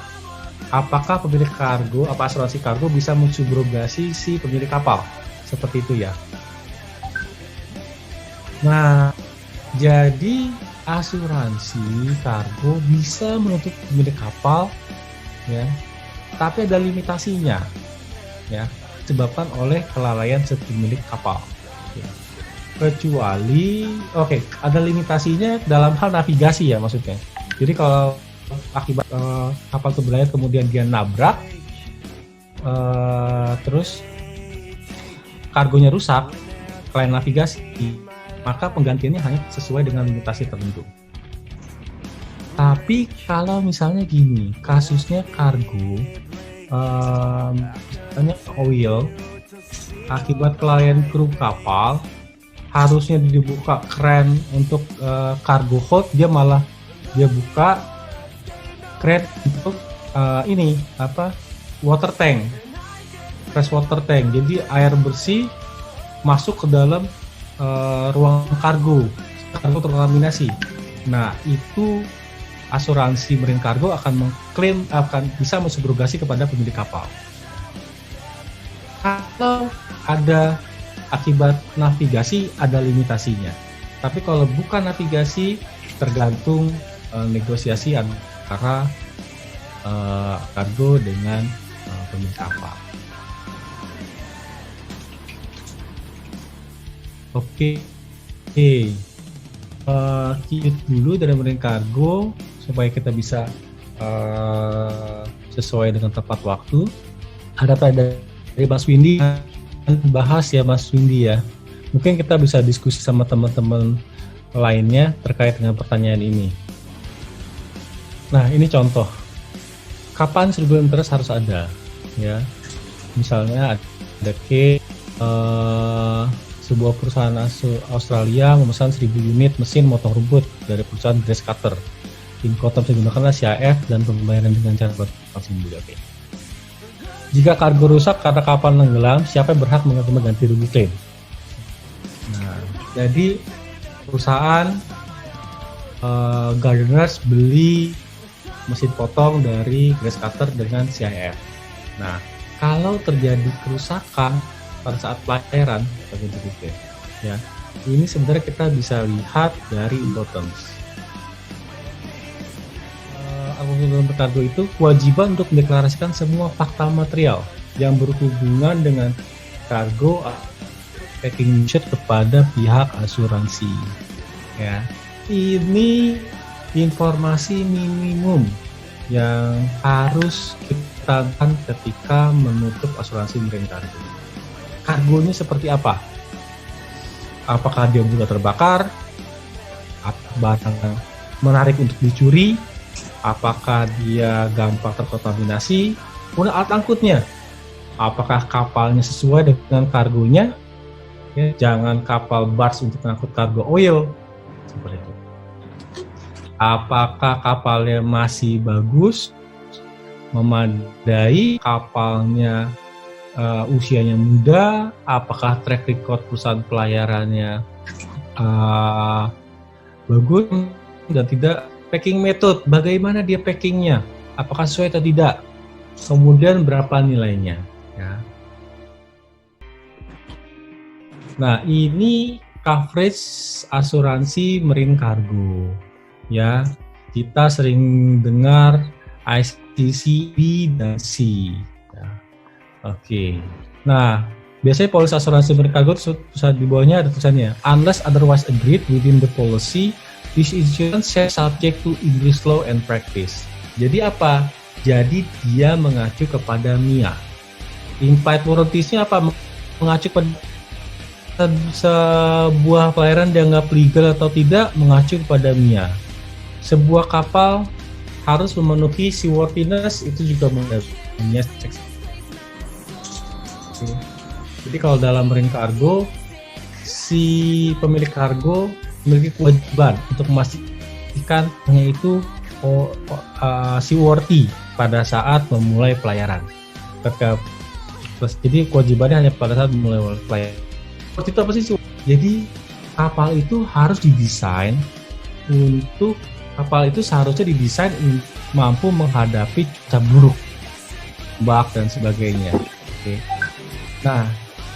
apakah pemilik kargo, asuransi kargo bisa mensubrogasi si pemilik kapal? Seperti itu ya. Nah, jadi asuransi kargo bisa menuntut pemilik kapal, ya, tapi ada limitasinya, ya, disebabkan oleh kelalaian si pemilik kapal. Ya. Kecuali, ada limitasinya dalam hal navigasi ya maksudnya. Jadi kalau akibat kapal itu berlayar kemudian dia nabrak, terus kargonya rusak, klien navigasi, maka penggantiannya hanya sesuai dengan limitasi tertentu. Tapi kalau misalnya gini, kasusnya kargo, misalnya oil, akibat kelalaian kru kapal, harusnya dibuka kran untuk cargo hold, dia buka kran untuk water tank, fresh water tank. Jadi air bersih masuk ke dalam ruang kargo terkontaminasi. Nah, itu asuransi marine cargo akan bisa mensubrogasi kepada pemilik kapal. Kalau ada akibat navigasi, ada limitasinya. Tapi kalau bukan navigasi, tergantung negosiasi antara kargo dengan pemilik kapal. Oke. Kita dulu dari marine cargo supaya kita bisa sesuai dengan tepat waktu. Ada dari Mas Windy bahas ya, Mas Windy ya. Mungkin kita bisa diskusi sama teman-teman lainnya terkait dengan pertanyaan ini. Nah, ini contoh. Kapan seribu interest harus ada? Ya, misalnya ada sebuah perusahaan Australia memesan 1000 unit mesin motong rumput dari perusahaan grass cutter. Incoterm menggunakan CIF dan pembayaran dengan cara langsung juga. Oke. Jika kargo rusak karena kapal tenggelam, siapa yang berhak mengganti rugi klaim? Nah, jadi perusahaan gardeners beli mesin potong dari grass cutter dengan CIF. Nah, kalau terjadi kerusakan pada saat pelayaran, ya, ini sebenarnya kita bisa lihat dari Incoterms. Dalam kargo itu kewajiban untuk mendeklarasikan semua fakta material yang berhubungan dengan kargo packing sheet kepada pihak asuransi. Ya, ini informasi minimum yang harus kita lakukan ketika menutup asuransi marine cargo. Kargonya seperti apa? Apakah dia mudah terbakar? Apakah barang menarik untuk dicuri? Apakah dia gampang terkontaminasi? Kemudian alat angkutnya, apakah kapalnya sesuai dengan kargonya? Ya, jangan kapal barge untuk mengangkut kargo oil seperti itu. Apakah kapalnya masih bagus, memadai, kapalnya usianya muda, apakah track record perusahaan pelayarannya bagus dan tidak. Packing method, bagaimana dia packingnya, apakah sesuai atau tidak, kemudian berapa nilainya, ya. Nah, ini coverage asuransi marine cargo, ya. Kita sering dengar ICC B dan C, ya. Oke. Nah, biasanya polis asuransi marine cargo di bawahnya ada tulisannya, unless otherwise agreed within the policy, this insurance shall subject to English law and practice. Jadi apa? Jadi dia mengacu kepada MIA. Implied warranties-nya apa? Mengacu pada sebuah pelayaran dianggap legal atau tidak, mengacu kepada MIA. Sebuah kapal harus memenuhi seaworthiness, itu juga mengacu MIA. Jadi kalau dalam marine cargo, si pemilik kargo memiliki kewajiban untuk memastikan itu seaworthy pada saat memulai pelayaran. Jadi kewajibannya hanya pada saat memulai pelayaran. Seperti itu apa sih? Jadi kapal itu harus didesain untuk seharusnya didesain mampu menghadapi cuaca buruk, bak dan sebagainya. Oke. Nah,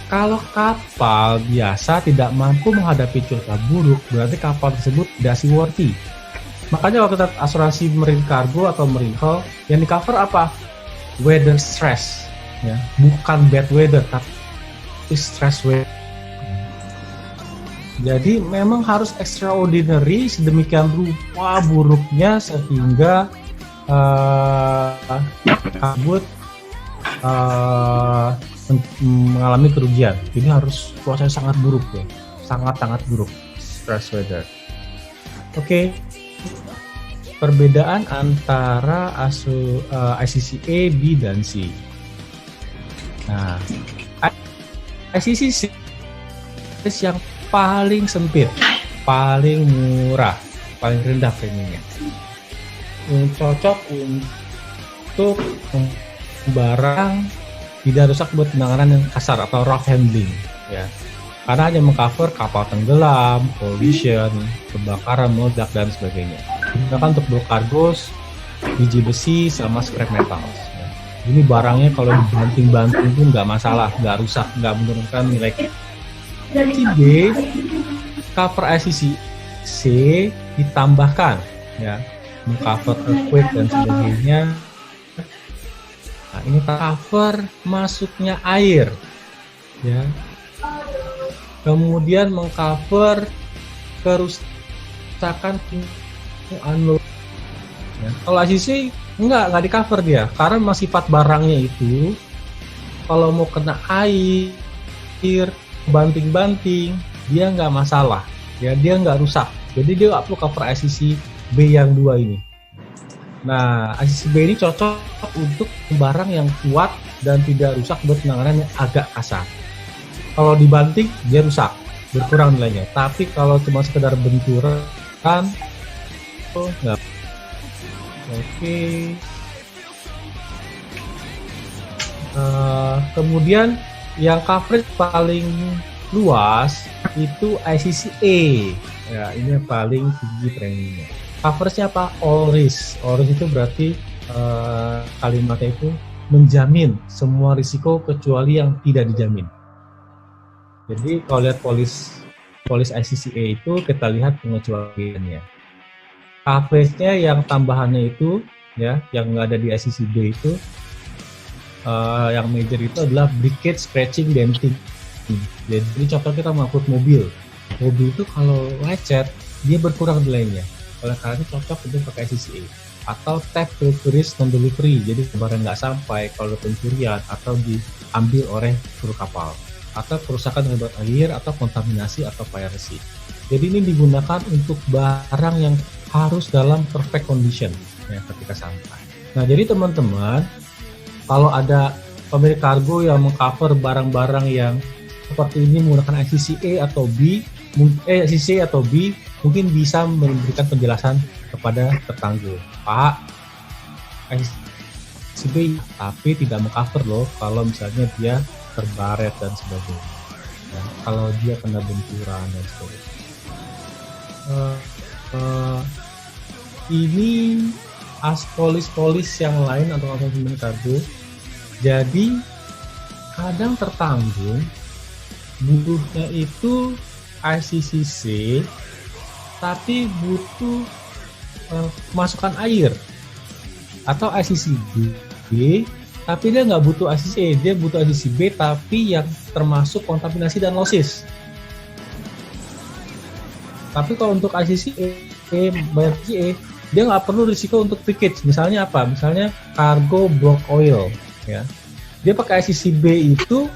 kalau kapal biasa tidak mampu menghadapi cuaca buruk, berarti kapal tersebut tidak seaworthy. Makanya waktu kita asuransi marine cargo atau marine hull, yang di cover apa? Weather stress, ya, bukan bad weather, tapi stress weather. Jadi memang harus extraordinary, sedemikian rupa buruknya sehingga kabut mengalami kerugian. Ini harus cuaca sangat buruk ya, sangat buruk, stress weather. Oke. perbedaan antara ICC A, B, dan C. Nah, ICC C yang paling sempit, paling murah, paling rendah preminya. Cocok untuk barang tidak rusak buat penanganan yang kasar atau rough handling, ya. Karena hanya mengcover kapal tenggelam, collision, kebakaran, meledak, dan sebagainya. Digunakan untuk bulk cargos, biji besi, sama scrap metal. Ya. Ini barangnya kalau dibanting-banting pun nggak masalah, nggak rusak, nggak menurunkan nilai. B, cover ICC C ditambahkan, ya, mengcover earthquake dan sebagainya. Nah, ini cover masuknya air, ya. Kemudian mengcover kerusakan unload. Ya. Kalau ICC nggak di cover dia, karena sifat barangnya itu kalau mau kena air, banting-banting, dia nggak masalah, ya, dia nggak rusak. Jadi dia nggak perlu cover ICC B yang 2 ini. Nah, ICC B ini cocok untuk barang yang kuat dan tidak rusak buat penanganan yang agak kasar. Kalau dibanting, dia rusak, berkurang nilainya. Tapi kalau cuma sekedar benturan, oh nggak. Oke. Kemudian yang coverage paling luas itu ICC A. Ya, ini yang paling tinggi preminya. Coveragenya apa? All risk. All risk itu berarti kalimatnya itu menjamin semua risiko kecuali yang tidak dijamin. Jadi kalau lihat polis ICC A itu kita lihat pengecualiannya. Coveragenya yang tambahannya itu, ya, yang nggak ada di ICC B itu, yang major itu adalah breakage, scratching, denting. Jadi contoh kita mengangkut mobil itu kalau lecet dia berkurang nilainya. Oleh karena itu cocok untuk pakai ICC A. Atau theft, deliveries, non delivery, jadi barang nggak sampai kalau ada pencurian atau diambil oleh kru kapal, atau kerusakan akibat air atau kontaminasi atau piracy. Jadi ini digunakan untuk barang yang harus dalam perfect condition, ya, ketika sampai. Nah, jadi teman-teman, kalau ada pemilik kargo yang mengcover barang-barang yang seperti ini menggunakan ICC A atau B, ICC atau B, mungkin bisa memberikan penjelasan kepada tertangguh. Pak, ICC B tapi tidak mengcover loh kalau misalnya dia terbaret dan sebagainya, ya, kalau dia kena benturan dan sebagainya. Ini polis yang lain atau pemilik kargo, jadi kadang tertanggung butuhnya itu ICC C tapi butuh masukan air, atau ICC B tapi dia nggak butuh ICC A, dia butuh ICC B tapi yang termasuk kontaminasi dan losses. Tapi kalau untuk ICC A, dia nggak perlu risiko untuk breakage. Misalnya apa? Misalnya cargo block oil, ya. Dia pakai ICC B itu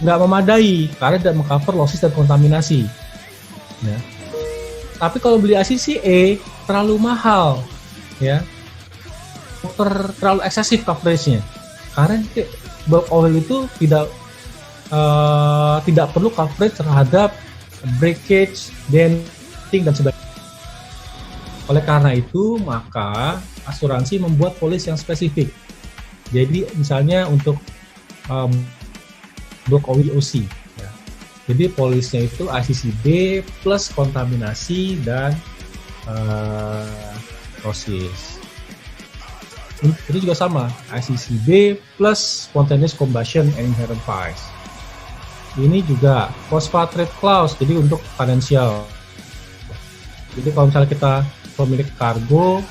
nggak memadai karena tidak mengcover losses dan kontaminasi. Ya. Tapi kalau beli ICC A terlalu mahal, ya. Terlalu eksesif coveragenya, karena bulk oil itu tidak perlu coverage terhadap breakage, denting dan sebagainya. Oleh karena itu, maka asuransi membuat polis yang spesifik. Jadi misalnya untuk bulk oil OC, ya. Jadi polisnya itu ICC B plus kontaminasi dan losses. Itu juga sama, ICC B plus spontaneous combustion and inherent vice. Ini juga phosphate clause, jadi untuk financial. Jadi kalau misalnya kita pemilik kargo,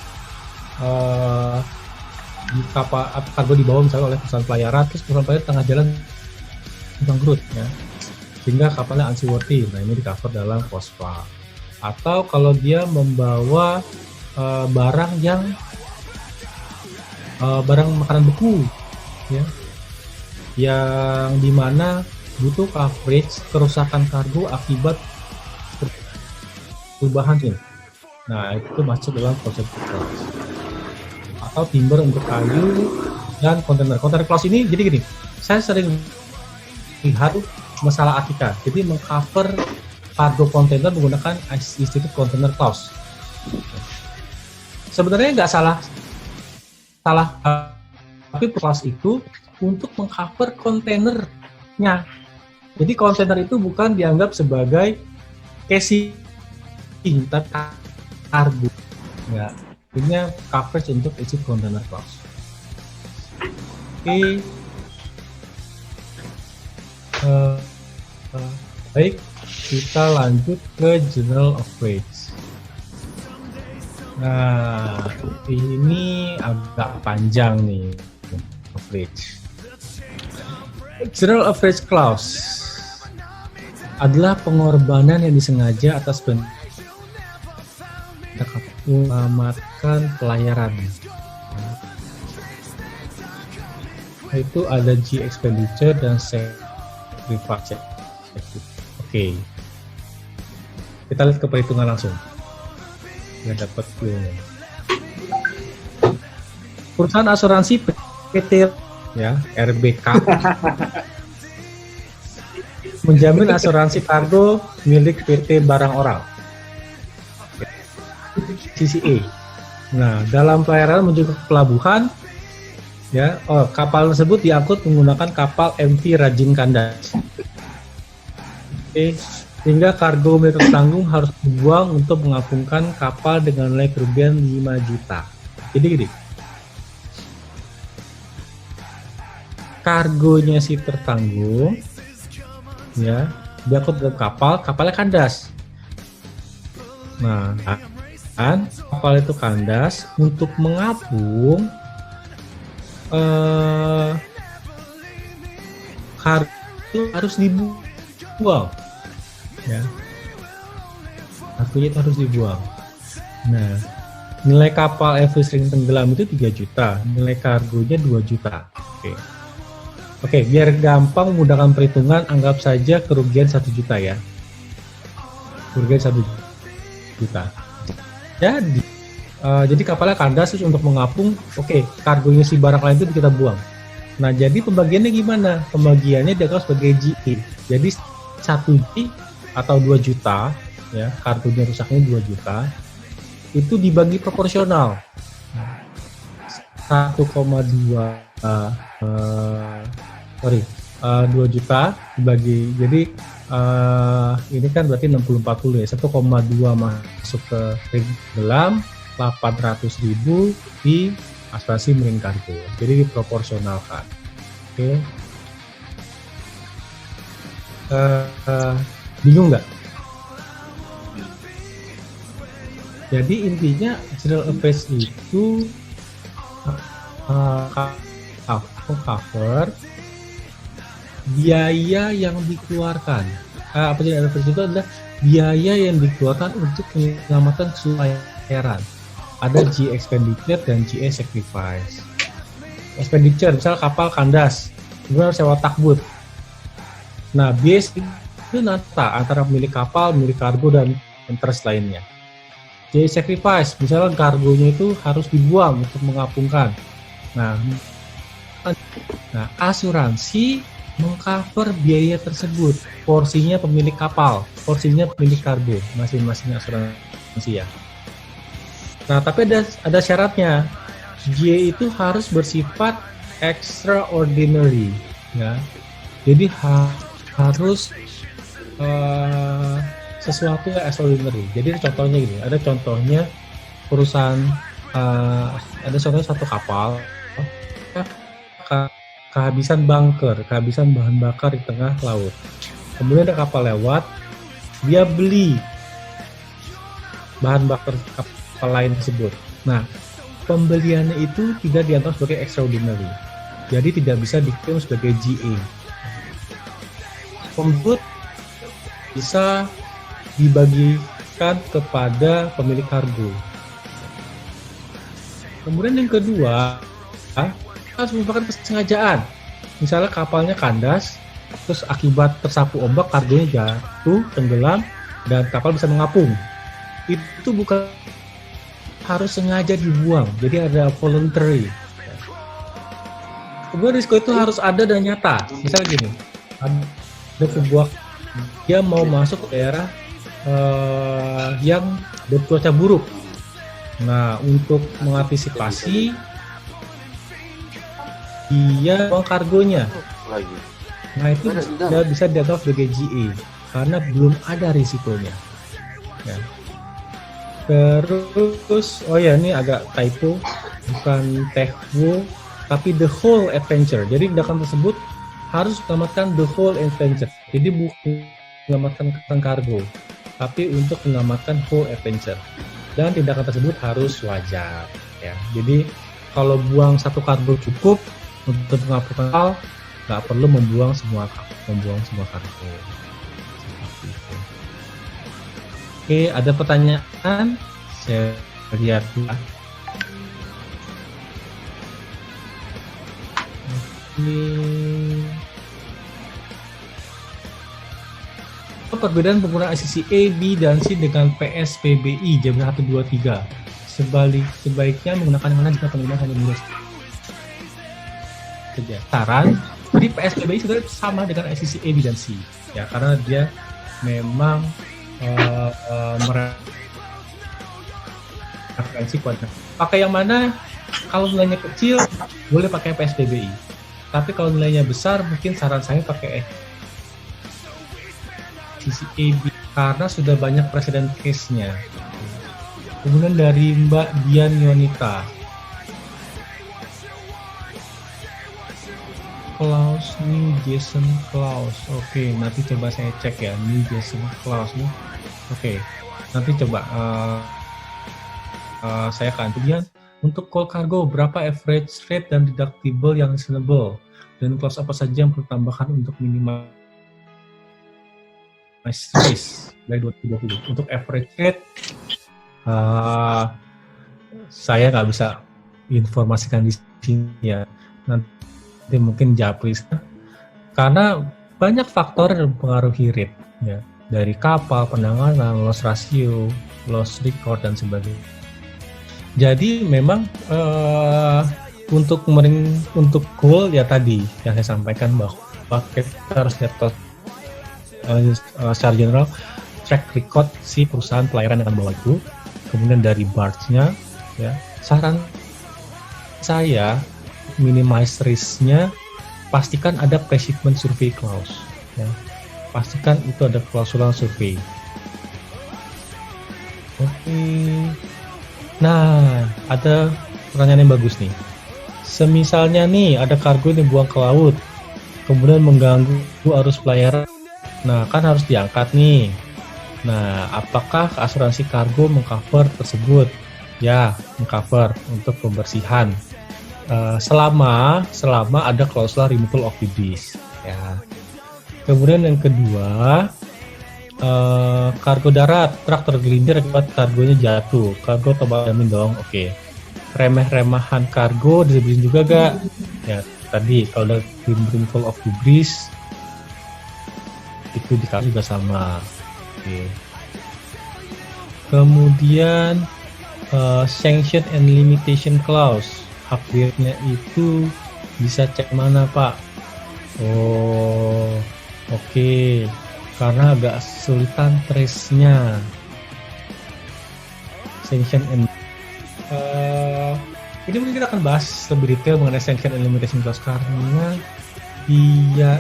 di kapal kargo dibawa misalnya oleh perusahaan pelayaran, terus perusahaan pelayaran tengah jalan bangkrut, ya, sehingga kapalnya unseaworthy. Nah, ini di cover dalam phosphate. Atau kalau dia membawa barang yang barang makanan beku, ya, yang dimana butuh coverage kerusakan kargo akibat perubahan Nah, itu masuk dalam container clause. Atau timber untuk kayu dan kontainer. Kontainer clause ini jadi gini, saya sering lihat masalah Atika. Jadi mengcover cargo kontainer menggunakan istilah container clause. Sebenarnya nggak salah, tapi clause itu untuk mengcover kontainernya. Jadi kontainer itu bukan dianggap sebagai casing, tapi cargo. Ya, ini coverage untuk isi container clause. Oke. Baik, kita lanjut ke Journal of Rates. Nah, ini agak panjang nih, of rates. Journal of Rates Clause adalah pengorbanan yang disengaja atas menyelamatkan pelayaran. Itu ada G expenditure dan sacrifice. Oke. Kita lihat ke perhitungan langsung. Nggak dapat clue-nya. Perusahaan asuransi PT ya, RBK menjamin asuransi kargo milik PT Barang Orang. CCA. Nah, dalam pelayaran menuju ke pelabuhan ya, kapal tersebut diangkut menggunakan kapal MV Rajin Kandas. Oke, sehingga kargo milik tertanggung harus dibuang untuk mengapungkan kapal dengan nilai kerugian 5 juta. Jadi gini, kargonya si tertanggung ya diangkut dalam kapal, kapalnya kandas. Nah, kan kapal itu kandas, untuk mengapung kargo harus dibuang ya, kargonya itu harus dibuang. Nah, nilai kapal MV sering tenggelam itu 3 juta, nilai kargonya 2 juta. Oke, biar gampang menggunakan perhitungan, anggap saja kerugian 1 juta ya. Kerugian 1 juta. Jadi kapalnya kandas, terus untuk mengapung, kargonya si barang lain itu kita buang. Nah, jadi pembagiannya gimana? Pembagiannya dianggap sebagai GE. Jadi 1 G atau 2 juta, ya, kargonya rusaknya 2 juta, itu dibagi proporsional. 1,2 2 juta dibagi, jadi ini kan berarti 60-40 ya, 1,2 masuk ke tenggelam, 800.000 di asuransi marine cargo, jadi diproporsionalkan. Oke. Bingung nggak? Jadi intinya general affairs itu cover biaya yang dikeluarkan. General affairs itu adalah biaya yang dikeluarkan untuk penyelamatan pelayaran. Ada G expenditure dan GA sacrifice. Expenditure, misal kapal kandas, kemudian harus sewa takbut. Nah, biaya itu nata antara pemilik kapal, pemilik kargo, dan interest lainnya. GA sacrifice, misalnya kargonya itu harus dibuang untuk mengapungkan. Nah, asuransi mengcover biaya tersebut, porsinya pemilik kapal, porsinya pemilik kargo, masing-masing asuransi ya. Nah, tapi ada syaratnya. GA itu harus bersifat extraordinary, ya. Jadi harus sesuatu yang extraordinary. Jadi contohnya gini, ada contohnya perusahaan, ada contohnya satu kapal kehabisan bunker, kehabisan bahan bakar di tengah laut. Kemudian ada kapal lewat, dia beli bahan bakar kapal lain tersebut. Nah, pembeliannya itu tidak dianggap sebagai extraordinary, jadi tidak bisa diklaim sebagai GA. Pembut bisa dibagikan kepada pemilik kargo. Kemudian yang kedua, harus merupakan kesengajaan. Misalnya kapalnya kandas, terus akibat tersapu ombak kargonya jatuh, tenggelam, dan kapal bisa mengapung. itu bukan harus sengaja dibuang, jadi ada voluntary. Kemudian risiko itu harus ada dan nyata. Misalnya gini, ada sebuah dia mau masuk ke daerah yang bercuaca buruk. Nah, untuk mengantisipasi dia buang kargonya. Nah, itu sudah bisa dianggap sebagai GA karena belum ada risikonya. Ya. Terus, oh ya ini agak typo, bukan TEHWO, tapi the whole adventure. Jadi tindakan tersebut harus menyelamatkan the whole adventure. Jadi bukan menyelamatkan kargo, tapi untuk menyelamatkan whole adventure. Dan tindakan tersebut harus wajar. Ya. Jadi kalau buang satu kargo cukup untuk menghapuskan hal, nggak perlu membuang semua kargo. Seperti itu. Oke, ada pertanyaan? Saya lihat dulu. Apa perbedaan penggunaan ICC A, B, dan C dengan PSPBI jam 1, 2, 3? Sebaiknya menggunakan yang mana jika penggunaan hanya lulus kerja. Saran, jadi PSPBI sebenarnya sama dengan ICC A, B, dan C. Ya, karena dia memang referensi kuadrat. Pakai yang mana? Kalau nilainya kecil boleh pakai PSBBI. Tapi kalau nilainya besar mungkin saran saya pakai CCAB karena sudah banyak presiden case-nya. Kemudian dari Mbak Dian Yonita. Clause New Jason Clause. Oke, nanti coba saya cek ya New Jason Clause nih. Oke, nanti coba saya akan kemudian untuk call cargo berapa average rate dan deductible yang reasonable dan clause apa saja yang perlu tambahkan untuk minimal risk dari 2020. Untuk average rate saya nggak bisa informasikan di sini ya, nanti mungkin Japris karena banyak faktor yang mempengaruhi rate ya, dari kapal, penanganan, loss ratio, loss record dan sebagainya. Jadi memang untuk goal ya tadi yang saya sampaikan bahwa kita harus lihat secara general track record si perusahaan pelayaran yang akan bawa itu, kemudian dari barge-nya ya. Saran saya minimize risk-nya, pastikan ada pre-shipment survey clause ya. Pastikan itu ada klausul survei. Oke. Nah, ada pertanyaan yang bagus nih. Semisalnya nih ada kargo yang dibuang ke laut, kemudian mengganggu arus pelayaran. Nah, kan harus diangkat nih. Nah, apakah asuransi kargo mengcover tersebut? Ya, mengcover untuk pembersihan. Selama ada klausul removal of debris. Ya. Kemudian yang kedua, kargo darat, truk tergelincir akibat kargonya jatuh. Kargo total jamin dong, oke. Remeh-remahan kargo disebutin juga gak? Ya tadi kalau ada removal of debris itu dikasih juga sama. Oke. Kemudian sanction and limitation clause, hak dirnya itu bisa cek mana Pak? Oh, oke. Karena agak sulitan trace-nya. Sanction and ini mungkin kita akan bahas lebih detail mengenai sanction and limitation clause karena dia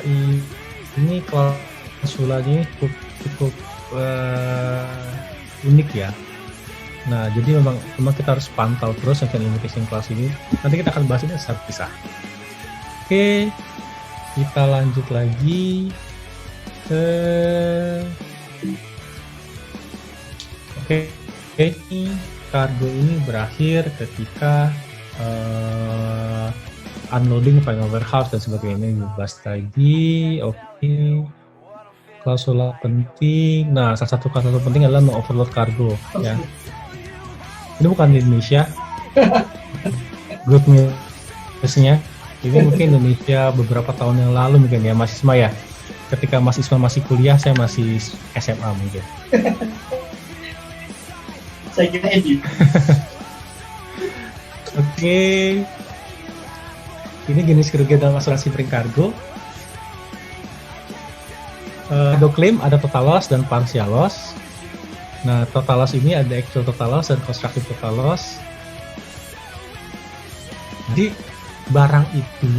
ini klausulanya cukup unik ya. Nah, jadi memang kita harus pantau terus sanction and limitation clause ini. Nanti kita akan bahas ini secara pisah. Oke, kita lanjut lagi. Oke, kargo ini berakhir ketika unloading final warehouse dan sebagainya dibahas lagi. Oke, klausul penting. Nah, salah satu klausul penting adalah no-overload kargo. Ya, ini bukan di Indonesia. Good news-nya, ini mungkin Indonesia beberapa tahun yang lalu mungkin ya, Mas Isma ya. Ketika Mas Isma masih kuliah, saya masih SMA mungkin. Saya kira Edi. Oke. Ini jenis kerugian dalam asuransi marine cargo. Cargo claim ada total loss dan partial loss. Nah, total loss ini ada actual total loss dan constructive total loss. Jadi barang itu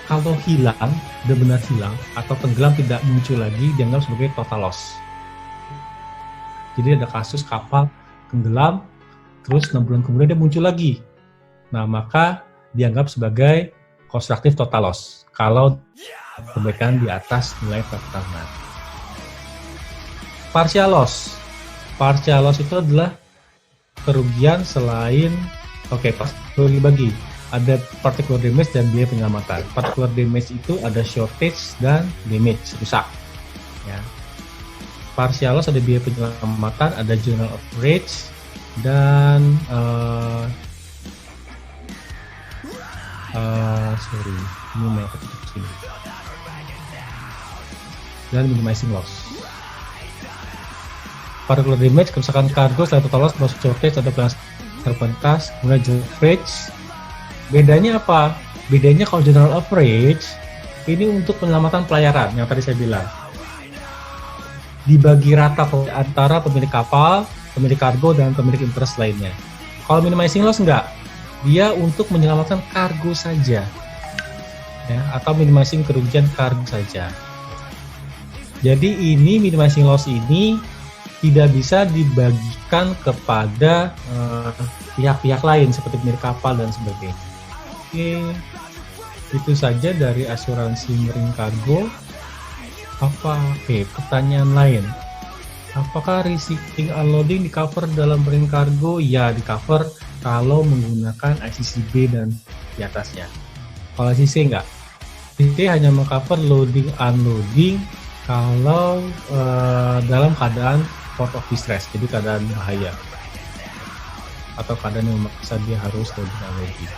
kalau hilang, benar-benar hilang atau tenggelam tidak muncul lagi dianggap sebagai total loss. Jadi ada kasus kapal tenggelam, terus 6 bulan kemudian dia muncul lagi. Nah, maka dianggap sebagai constructive total loss kalau perbaikan di atas nilai pertama. Partial loss. Partial loss itu adalah kerugian selain bagi. Ada particular damage dan biaya penyelamatan. Particular damage itu ada shortage dan damage, rusak. Ya. Partial loss ada biaya penyelamatan, ada general overage, dan ini mau ketik sini. Dan minimizing loss. Particular damage, kerusakan kargo selain total loss, termasuk shortage atau pengas terpentas, kemudian general overage. Bedanya apa? Bedanya kalau general overage ini untuk penyelamatan pelayaran yang tadi saya bilang. Dibagi rata antara pemilik kapal, pemilik kargo, dan pemilik interest lainnya. Kalau minimizing loss enggak, dia untuk menyelamatkan kargo saja, ya, atau minimizing kerugian kargo saja. Jadi ini minimizing loss ini tidak bisa dibagikan kepada pihak-pihak lain seperti pemilik kapal dan sebagainya. Oke, itu saja dari asuransi marine cargo. Oke, pertanyaan lain. Apakah receiving unloading di cover dalam marine cargo? Ya, di cover kalau menggunakan ICCB dan di atasnya. Kalau ICC enggak. ICC hanya mengcover loading unloading kalau dalam keadaan port of distress, jadi keadaan bahaya atau keadaan yang memaksa dia harus loading unloading.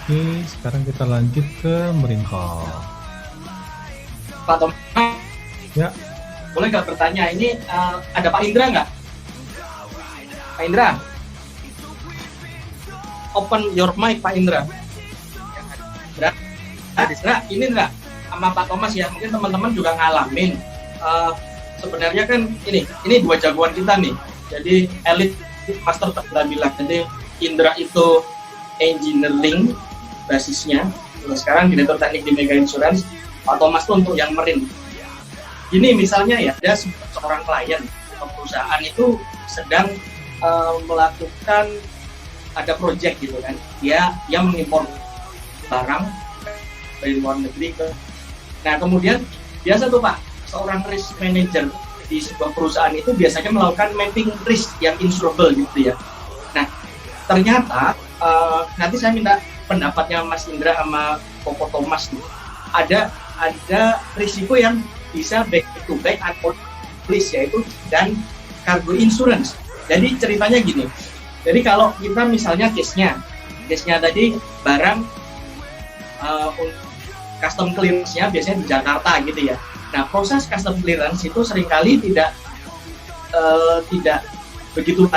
Oke, sekarang kita lanjut ke marine hull. Pak Thomas, Ya, boleh nggak bertanya? Ini ada Pak Indra nggak? Pak Indra, open your mic Pak Indra. Indra, ini Indra sama Pak Thomas ya, mungkin teman-teman juga ngalamin. Sebenarnya kan ini dua jagoan kita nih. Jadi elite master kita bilang. Jadi Indra itu engineering basisnya, terus sekarang direktur teknik di Mega Insurance. Pak Thomas tuh untuk yang marine. Ini misalnya ya, ada seorang klien atau perusahaan itu sedang melakukan ada project gitu kan, dia mengimpor barang dari luar negeri ke. Nah kemudian biasa tuh Pak, seorang risk manager di sebuah perusahaan itu biasanya melakukan mapping risk yang insurable gitu ya. Nah ternyata nanti saya minta pendapatnya Mas Indra sama Koko Thomas nih. Ada risiko yang bisa back to back atau list yaitu dan cargo insurance. Jadi ceritanya gini. Jadi kalau kita misalnya case-nya tadi barang custom clearance-nya biasanya di Jakarta gitu ya. Nah, proses custom clearance itu seringkali tidak begitu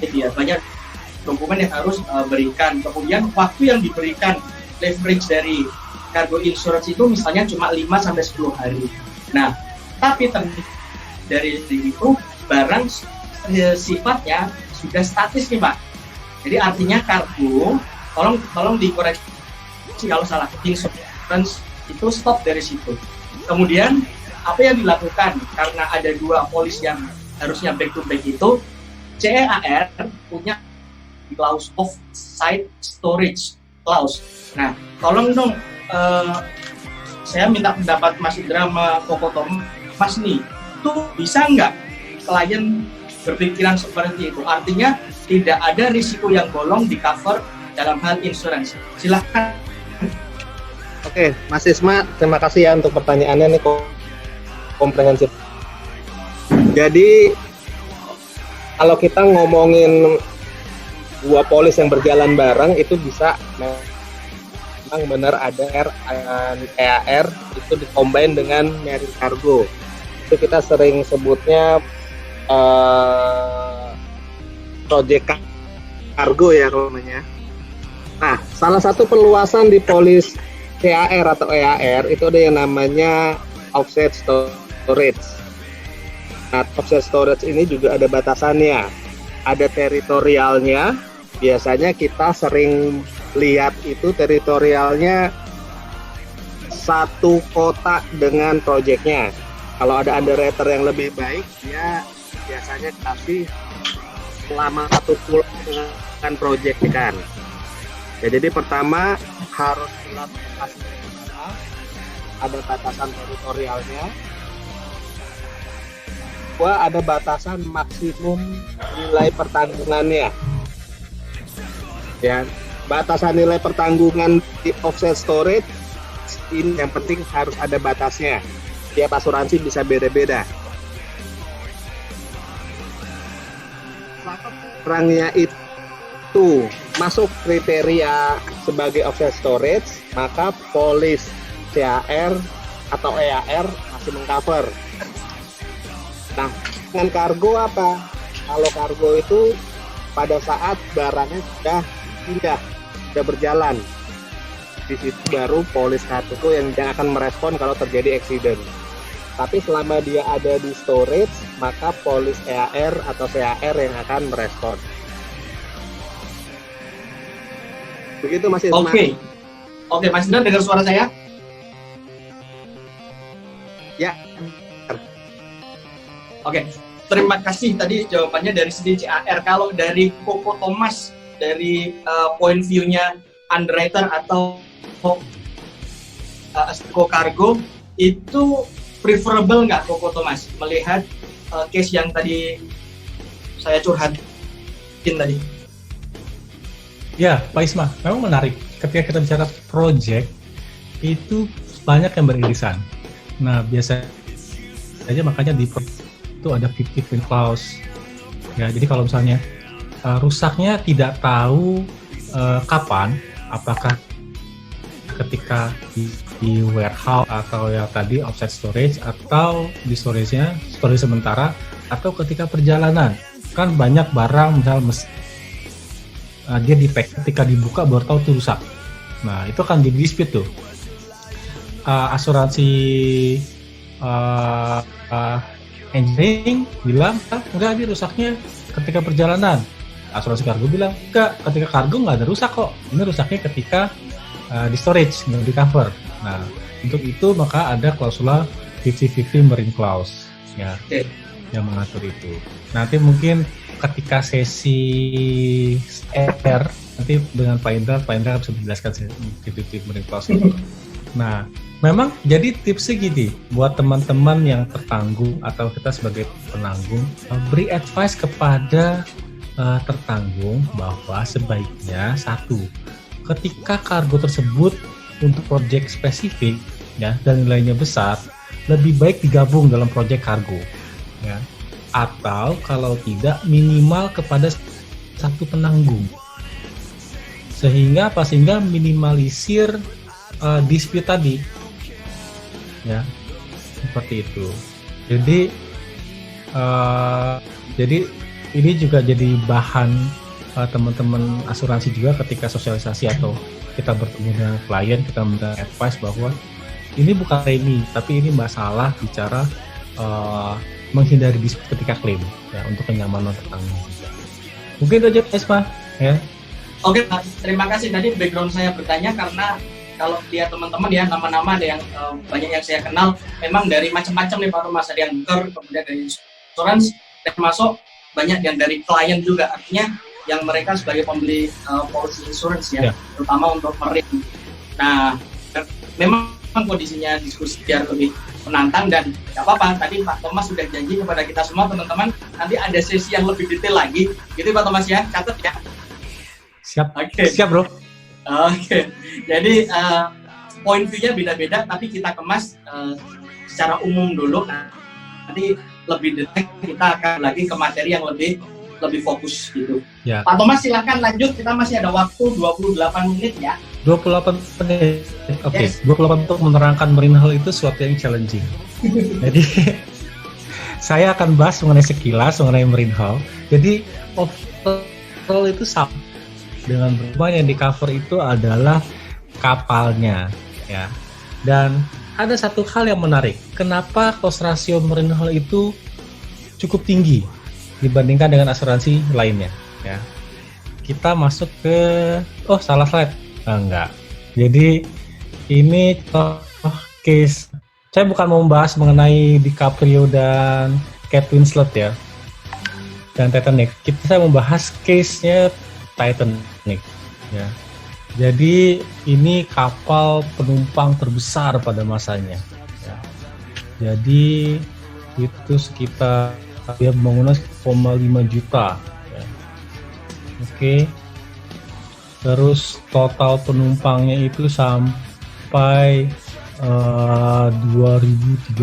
gitu ya. Banyak dokumen yang harus berikan. Kemudian waktu yang diberikan leverage dari cargo insurance itu misalnya cuma 5-10 hari. Nah, tapi dari itu barang sifatnya sudah statis nih Pak. Jadi artinya kargo, tolong dikoreksi kalau salah. Insurance itu stop dari situ. Kemudian apa yang dilakukan karena ada dua polis yang harusnya back to back itu, CEAR punya clause of site storage clause. Nah, tolong dong saya minta pendapat Mas Indra sama Koko Thomas nih, itu bisa nggak klien berpikiran seperti itu? Artinya tidak ada risiko yang bolong di cover dalam hal insurance. Silahkan. Oke, Mas Isma, terima kasih ya untuk pertanyaannya nih, komprehensif. Jadi kalau kita ngomongin dua polis yang berjalan bareng itu bisa memang benar ada EAR itu dikombin dengan marine cargo. itu kita sering sebutnya project kargo ya kalau namanya. Nah, salah satu perluasan di polis CAR atau EAR itu ada yang namanya offset storage. Nah, offset storage ini juga ada batasannya, ada teritorialnya. Biasanya kita sering lihat itu teritorialnya satu kota dengan proyeknya. Kalau ada underwriter yang lebih baik, dia biasanya kasih selama satu pulau dengan proyek kan. Ya, jadi pertama harus jelas ada batasan teritorialnya. Kedua, ada batasan maksimum nilai pertanggungannya. Ya, batasan nilai pertanggungan di offset storage ini yang penting harus ada batasnya. Tiap asuransi bisa beda-beda. Orangnya itu masuk kriteria sebagai offset storage, maka polis CAR atau EAR masih mengcover. Nah, dengan kargo apa? Kalau kargo itu pada saat barangnya sudah pindah, sudah berjalan, di situ baru polis kargo yang akan merespon kalau terjadi accident. Tapi selama dia ada di storage, maka polis EAR atau CAR yang akan merespon. Begitu Mas Isma. Oke, Mas Indra dengar suara saya? Ya. Oke, terima kasih tadi jawabannya dari segi CAR. Kalau dari Koko Thomas, dari point view-nya underwriter atau Asiko Cargo, itu preferable nggak Koko Thomas melihat case yang tadi saya curhatin tadi? Ya, Pak Isma, memang menarik. Ketika kita bicara project, itu banyak yang beririsan. Nah, biasanya makanya di project itu ada 50-50 clause. Ya, jadi kalau misalnya rusaknya tidak tahu kapan, apakah ketika di warehouse atau yang tadi offset storage, atau di storage sementara, atau ketika perjalanan. Kan banyak barang misal dia di-pack, ketika dibuka baru tahu itu rusak. Nah, itu akan jadi dispute tuh. Asuransi engineering bilang, enggak, dia rusaknya ketika perjalanan. Asuransi kargo bilang, enggak, ketika kargo nggak ada rusak kok. Ini rusaknya ketika di storage, nggak di cover. Nah, untuk itu maka ada klausula 50-50 marine clause ya, yang mengatur itu. Nanti mungkin ketika sesi R nanti dengan Pak Indra bisa menjelaskan 50-50 marine clause itu. Nah, memang jadi tipsnya gini, buat teman-teman yang tertanggung atau kita sebagai penanggung, beri advice kepada tertanggung bahwa sebaiknya satu, ketika kargo tersebut untuk proyek spesifik ya dan nilainya besar, lebih baik digabung dalam proyek kargo ya, atau kalau tidak minimal kepada satu penanggung, sehingga minimalisir dispute tadi ya, seperti itu. Jadi ini juga jadi bahan teman-teman asuransi juga ketika sosialisasi atau kita bertemu dengan klien, kita minta advice bahwa ini bukan premi, tapi ini masalah bicara menghindari dispute ketika klaim ya, untuk kenyamanan tertanggung. Mungkin itu aja Esma ya. Oke, terima kasih. Tadi background saya bertanya karena kalau lihat teman-teman ya, nama-nama ada yang banyak yang saya kenal, memang dari macam-macam nih Pak Thomas, ada yang broker, kemudian dari insurance, termasuk banyak yang dari klien juga, artinya yang mereka sebagai pembeli policy insurance ya, terutama untuk marine. Nah, memang kondisinya diskusi biar lebih menantang dan nggak apa-apa. Tadi Pak Thomas sudah janji kepada kita semua teman-teman, nanti ada sesi yang lebih detail lagi, gitu Pak Thomas ya, catat ya. Siap. Okay. Siap bro. Oke. Jadi point view-nya beda-beda, tapi kita kemas secara umum dulu. Nanti lebih detail kita akan lagi ke materi yang lebih fokus gitu. Ya. Pak Thomas silahkan lanjut, kita masih ada waktu 28 menit ya. 28 menit. Oke, Yes. 28 untuk menerangkan marine hull itu sesuatu yang challenging. Jadi saya akan bahas mengenai sekilas mengenai Marine Hull. Jadi overall itu sama dengan berbagai yang di cover itu adalah kapalnya, ya. Dan ada satu hal yang menarik. Kenapa cost ratio Marine Hull itu cukup tinggi dibandingkan dengan asuransi lainnya, ya. Kita masuk ke salah slide. Enggak. Jadi ini case. Saya bukan mau membahas mengenai DiCaprio dan Kate Winslet ya, dan Titanic. Saya membahas case-nya Titanic. Ya. Jadi ini kapal penumpang terbesar pada masanya. Ya. Jadi itu sekitar dia pembangunan 1,5 juta. Ya. Oke. Terus total penumpangnya itu sampai 2.200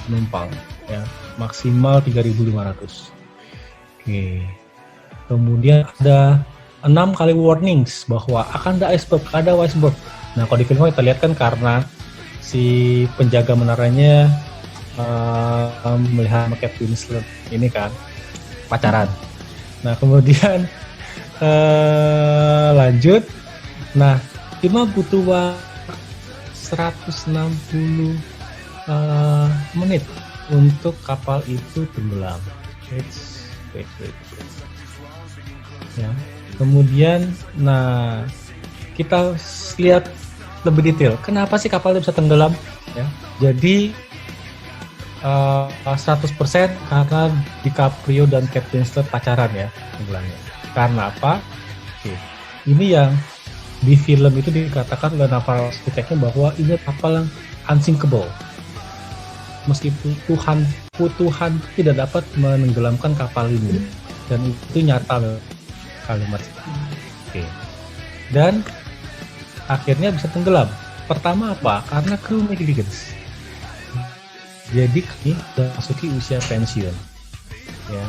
penumpang, ya, maksimal 3.500. Oke. Kemudian ada 6 kali warnings bahwa akan ada iceberg. Nah, kalau di film kita lihat kan karena si penjaga menaranya melihat Kate Winslet ini kan pacaran. Nah, kemudian lanjut. Nah, cuma butuh waktu 160 menit untuk kapal itu tenggelam. Wait. Ya. Kemudian, nah, kita lihat lebih detail. Kenapa sih kapal itu bisa tenggelam? Ya. Jadi 100% karena DiCaprio dan Kate Winslet pacaran ya tenggelamnya. Karena apa? Oke. Ini yang di film itu dikatakan oleh naval arsiteknya bahwa ini kapal yang unsinkable. Meskipun Tuhan tidak dapat menenggelamkan kapal ini, dan itu nyata kalimat. Oke. Dan akhirnya bisa tenggelam. Pertama apa? Karena kru negligence. Jadi ini sudah masuki usia pensiun. Ya.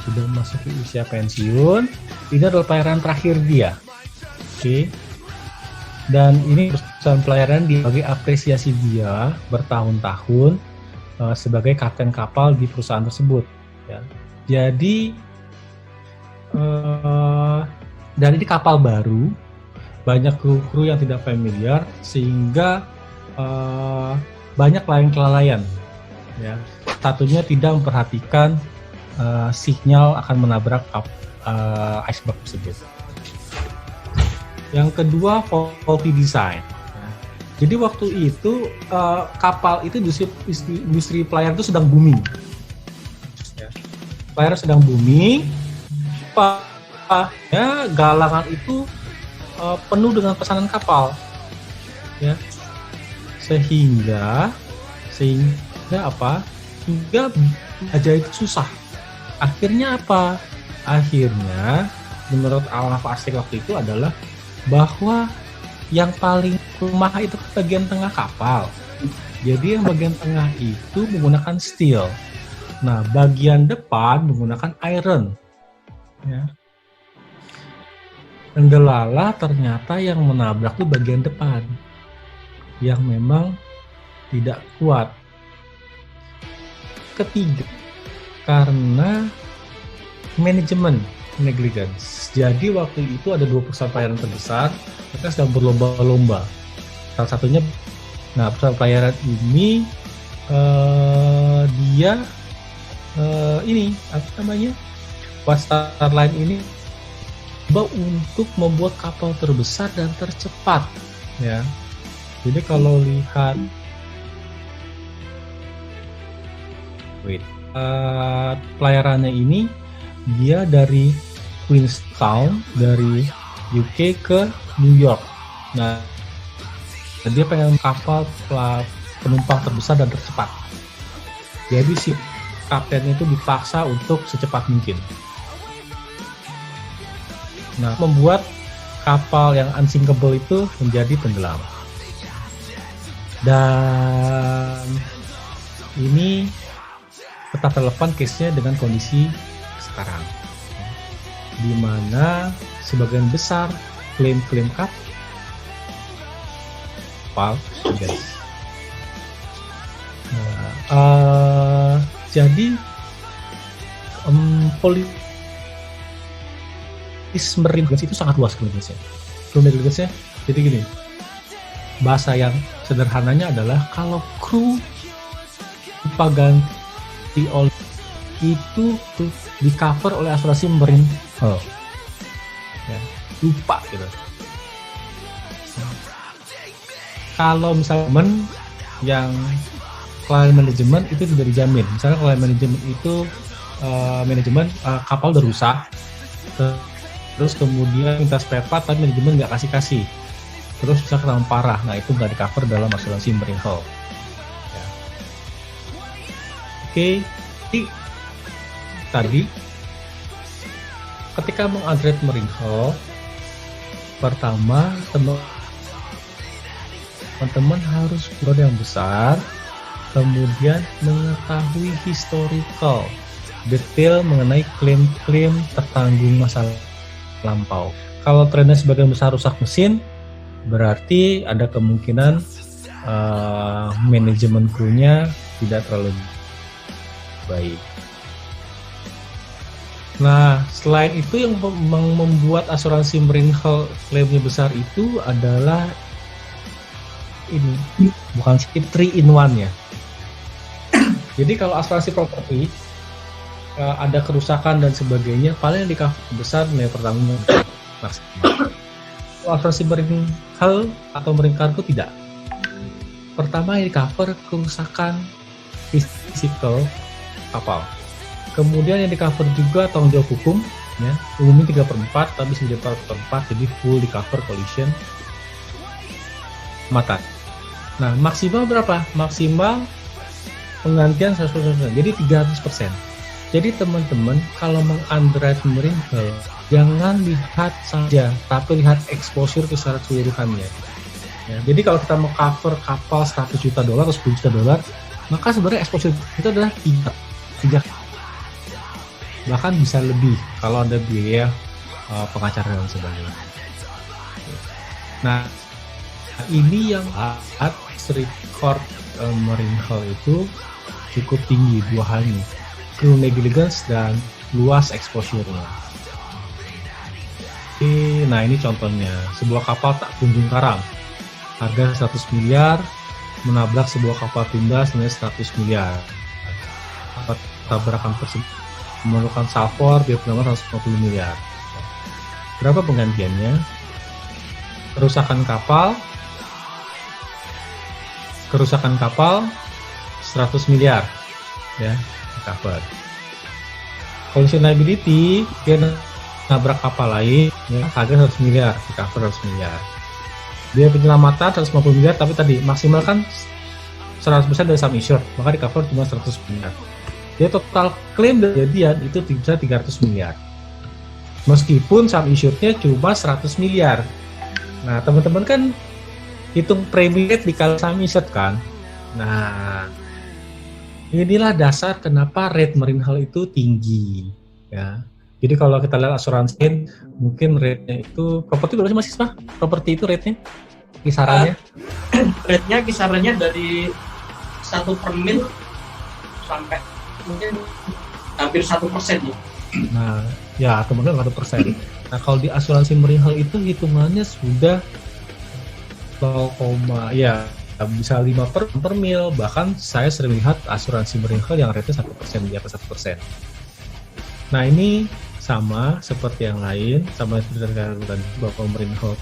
Sudah masuki usia pensiun. Ini adalah pelayaran terakhir dia. Oke. Dan ini perusahaan pelayaran sebagai apresiasi dia bertahun-tahun sebagai kapten kapal di perusahaan tersebut. Ya. Jadi dan ini kapal baru, banyak kru-kru yang tidak familiar sehingga banyak kelalaian. Ya. Satunya tidak memperhatikan sinyal akan menabrak iceberg tersebut. Yang kedua, faulty design. Jadi waktu itu kapal itu industri pelayaran itu sedang booming. Ya. Pelayaran sedang booming. Ya, galangan itu penuh dengan pesanan kapal. Ya. Sehingga apa? Hingga aja itu susah. Akhirnya apa? Akhirnya menurut naval arsitek waktu itu adalah bahwa yang paling lemah itu bagian tengah kapal. Jadi yang bagian tengah itu menggunakan steel. Nah, bagian depan menggunakan iron. Ya. Kendala ternyata yang menabrak itu bagian depan, yang memang tidak kuat. Ketiga, karena manajemen negligence. Jadi waktu itu ada 2 perusahaan pelayaran terbesar, mereka sedang berlomba-lomba. Salah satunya, nah perusahaan pelayaran ini dia ini apa namanya, White Star Line ini coba untuk membuat kapal terbesar dan tercepat. Ya, jadi kalau lihat, pelayarannya ini dia dari Queenstown dari UK ke New York. Nah, dia pengen kapal penumpang terbesar dan tercepat. Jadi si kaptennya itu dipaksa untuk secepat mungkin. Nah, membuat kapal yang unsinkable itu menjadi tenggelam. Dan ini tetap relevan case-nya dengan kondisi sekarang, di mana sebagian besar klaim-klaim kapal, guys. Nah, Jadi politis marine negligence itu sangat luas negligence-nya. Negligence-nya jadi gini, bahasa yang sederhananya adalah kalau kru lupa ganti oli itu tuh di cover oleh asuransi marine hull, ya, lupa gitu. Kalau misalnya yang client management itu sudah dijamin, misalnya client management itu manajemen kapal udah rusak, terus kemudian minta spare part tapi manajemen nggak kasih, terus bisa kena parah, nah itu nggak di cover dalam asuransi marine hull. Ya. Oke, tadi ketika mengadres marine hull, pertama teman-teman harus buat yang besar, kemudian mengetahui historical detail mengenai klaim-klaim tertanggung masa lampau. Kalau trennya sebagian besar rusak mesin, berarti ada kemungkinan manajemen krunya tidak terlalu baik. Nah, selain itu yang membuat asuransi marine hull klaimnya besar itu adalah ini, bukan skip 3 in 1 ya. Jadi kalau asuransi properti ada kerusakan dan sebagainya, paling di cover besar nilai pertanggungan maksimal. Asuransi marine hull atau marine cargo tidak. Pertama yang di cover kerusakan fisikal kapal. Kemudian yang di cover juga tanggung jawab hukum, ya, umumnya 3/4 tapi 9/4 jadi full di cover collision mata. Nah, maksimal berapa? Maksimal penggantian 100%, jadi 300%. Jadi teman-teman kalau mengunderwrite marine hull, jangan lihat saja, tapi lihat exposure ke secara keseluruhannya. Ya, jadi kalau kita mau cover kapal $100 juta atau $10 juta, maka sebenarnya exposure itu adalah 3, bahkan bisa lebih kalau ada biaya pengacara dan sebagainya. Nah, ini yang record marine hull itu cukup tinggi, dua hal ini, crew negligence dan luas exposure-nya. Oke, nah ini contohnya, sebuah kapal tak kunjung karam, harga 100 miliar, menabrak sebuah kapal tunda senilai 100 miliar. Tabrakan tersebut memerlukan salvor biaya penambah 150 miliar. Berapa penggantiannya? Kerusakan kapal 100 miliar, ya, cover. Collision liability, dia nabrak kapal lain, ya, harga 100 miliar, di cover 100 miliar. Biaya penyelamatan 150 miliar, tapi tadi maksimal kan 100% dari sum insured, maka di cover cuma 100 miliar. Dia total klaim kejadian itu bisa 300 miliar. Meskipun sum insured-nya cuma 100 miliar. Nah, teman-teman kan hitung premi rate dikali sum insured kan. Nah, inilah dasar kenapa rate marine hull itu tinggi, ya. Jadi kalau kita lihat asuransi, mungkin rate-nya itu properti berapa sih Mas Isma? Properti itu rate-nya kisarannya? Rate-nya kisarannya dari 1 per mil sampai mungkin hampir 1% ya. Nah, ya teman-teman 1%. Nah, kalau di asuransi marine hull itu hitungannya sudah 0, ya bisa 5 per mil, bahkan saya sering lihat asuransi marine hull yang rate-nya 1%, di atas 1%. Nah, ini sama seperti yang lain, sama seperti tadi bahwa marine hull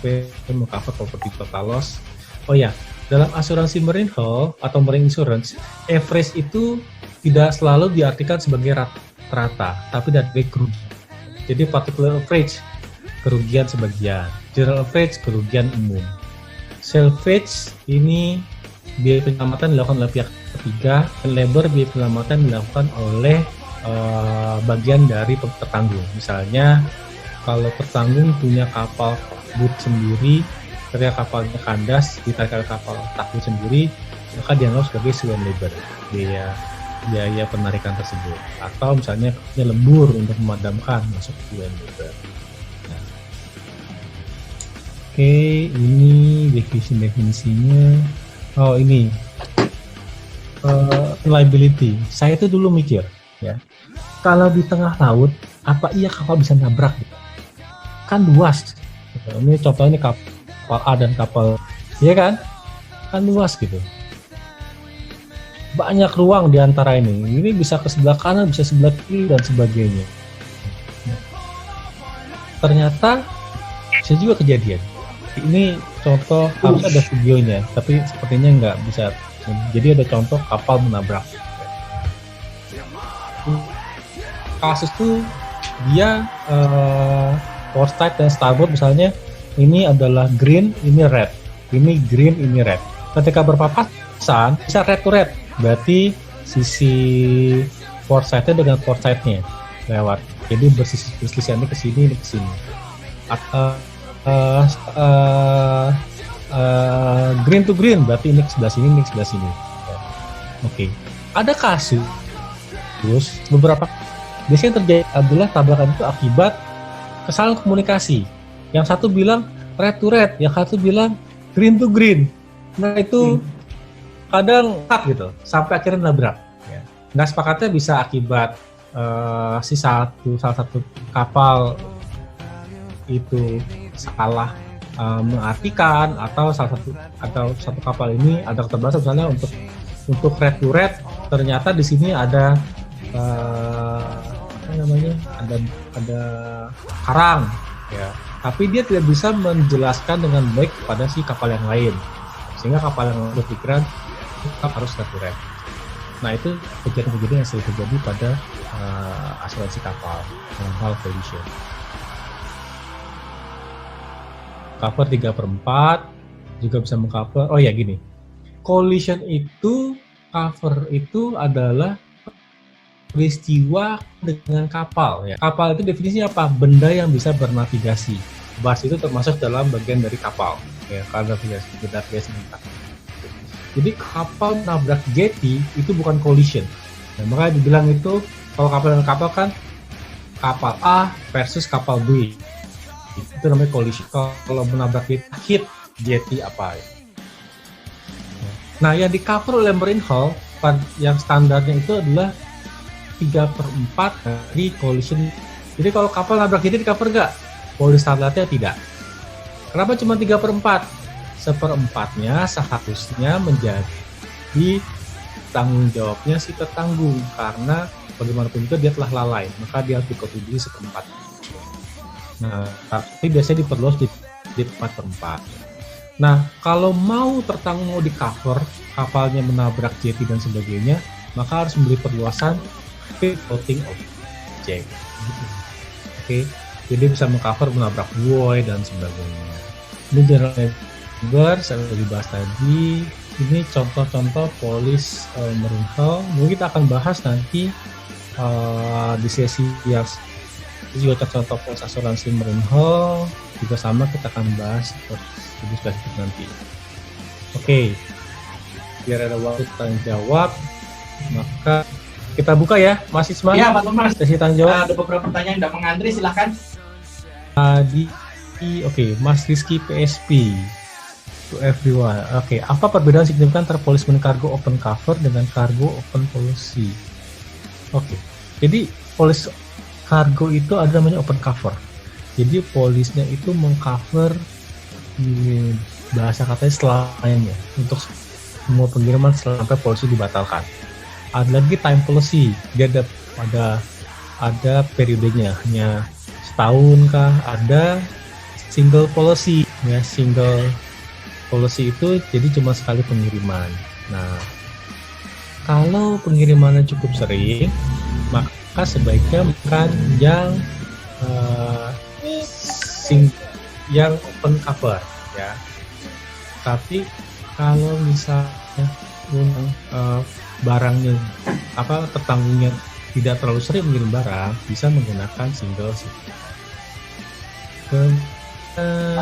meng-cover property total loss. Oh ya, dalam asuransi marine hull atau marine insurance, average itu tidak selalu diartikan sebagai rata-rata, tapi dari kerugian. Jadi particular average, kerugian sebagian, general average, kerugian umum. Salvage ini biaya penyelamatan dilakukan oleh pihak ketiga, dan labor biaya penyelamatan dilakukan oleh bagian dari tertanggung. Misalnya kalau tertanggung punya kapal boot sendiri, ketika kapalnya kandas ditarik kapal takbut sendiri, maka dianggap sebagai sewing labor, biaya penarikan tersebut. Atau misalnya lembur untuk memadamkan, masuk sewing labor. Nah. Oke, ini definisinya. Oh, ini liability. Saya itu dulu mikir, ya, kalau di tengah laut, apa iya kapal bisa nabrak? Gitu? Kan luas. Gitu. Ini contohnya kapal A dan kapal, iya kan? Kan luas gitu. Banyak ruang di antara ini. Ini bisa ke sebelah kanan, bisa sebelah kiri dan sebagainya. Ternyata saya juga kejadian. Ini contoh harus ada videonya, tapi sepertinya nggak bisa. Jadi ada contoh kapal menabrak. Kasus itu dia port side dan starboard misalnya ini adalah green, ini red, ini green, ini red. Ketika berpapasan bisa red to red, berarti sisi port side-nya dengan port side-nya lewat. Jadi berselisihannya ke sini, ini ke sini. Green to green berarti ini sebelah sini, ini sebelah sini. Oke. Ada kasus terus beberapa biasanya terjadi adalah tabrakan itu akibat kesalahan komunikasi. Yang satu bilang red to red, yang satu bilang green to green. Nah itu kadang gitu sampai akhirnya nabrak. Ya. Nggak sepakatnya bisa akibat salah satu kapal itu salah mengartikan atau satu kapal ini ada keterbatasan misalnya untuk red to red ternyata di sini ada ada karang ya, tapi dia tidak bisa menjelaskan dengan baik kepada si kapal yang lain sehingga kapal yang berpikiran tetap harus red to red. Nah itu kejadian-kejadian yang sering terjadi pada asuransi kapal dalam hal collision. Cover 3/4 juga bisa mengcover. Oh ya gini, collision itu cover itu adalah peristiwa dengan kapal. Ya. Kapal itu definisinya apa? Benda yang bisa bernavigasi. Bas itu termasuk dalam bagian dari kapal. Ya, kalau navigasi mentak. Jadi kapal nabrak jetty itu bukan collision. Nah, makanya dibilang itu kalau kapal dengan kapal kan kapal A versus kapal B. Itu namanya collision. Kalau menabrak hit jetty apa ya. Nah yang di cover oleh marine hull yang standarnya itu adalah 3/4 dari collision. Jadi kalau kapal nabrak jetty di cover nggak? Polis standarnya tidak. Kenapa cuma 3/4? 1/4-nya seharusnya menjadi tanggung jawabnya si tertanggung karena bagaimanapun juga dia telah lalai, maka dia harus dikontribusi 1/4. Nah, tapi biasanya diperluas di 4/4. Nah, kalau mau tertanggung mau di cover, kapalnya menabrak jetty dan sebagainya, maka harus memberi perluasan floating object. Oke, jadi bisa mengcover menabrak buoy dan sebagainya. Ini general labor saya sudah dibahas tadi. Ini contoh-contoh polis marine hull. Mungkin kita akan bahas nanti di sesi yang juga contoh polis asuransi marine hull. Juga sama kita akan bahas lebih spesifik nanti. Oke, biar ada waktu tanya jawab, maka kita buka ya, Mas Isman. Ya, Pak Thomas. Sesi tanya jawab. Ada beberapa pertanyaan yang sudah mengantri, silahkan. Oke, Mas Rizky PSP. To everyone. Oke, apa perbedaan signifikan antara policy cargo open cover dengan cargo open policy? Oke, jadi policy cargo itu ada namanya open cover. Jadi polisnya itu mengcover bahasa katanya selamanya untuk semua pengiriman sampai polisi dibatalkan. Ada lagi time policy, dia ada periodenya, hanya setahun kah? Ada single policy, ya single policy itu jadi cuma sekali pengiriman. Nah, kalau pengirimannya cukup sering, maka sebaiknya bukan yang open cover ya. Tapi kalau misalnya barangnya tertanggungnya tidak terlalu sering mengirim barang, bisa menggunakan single ship.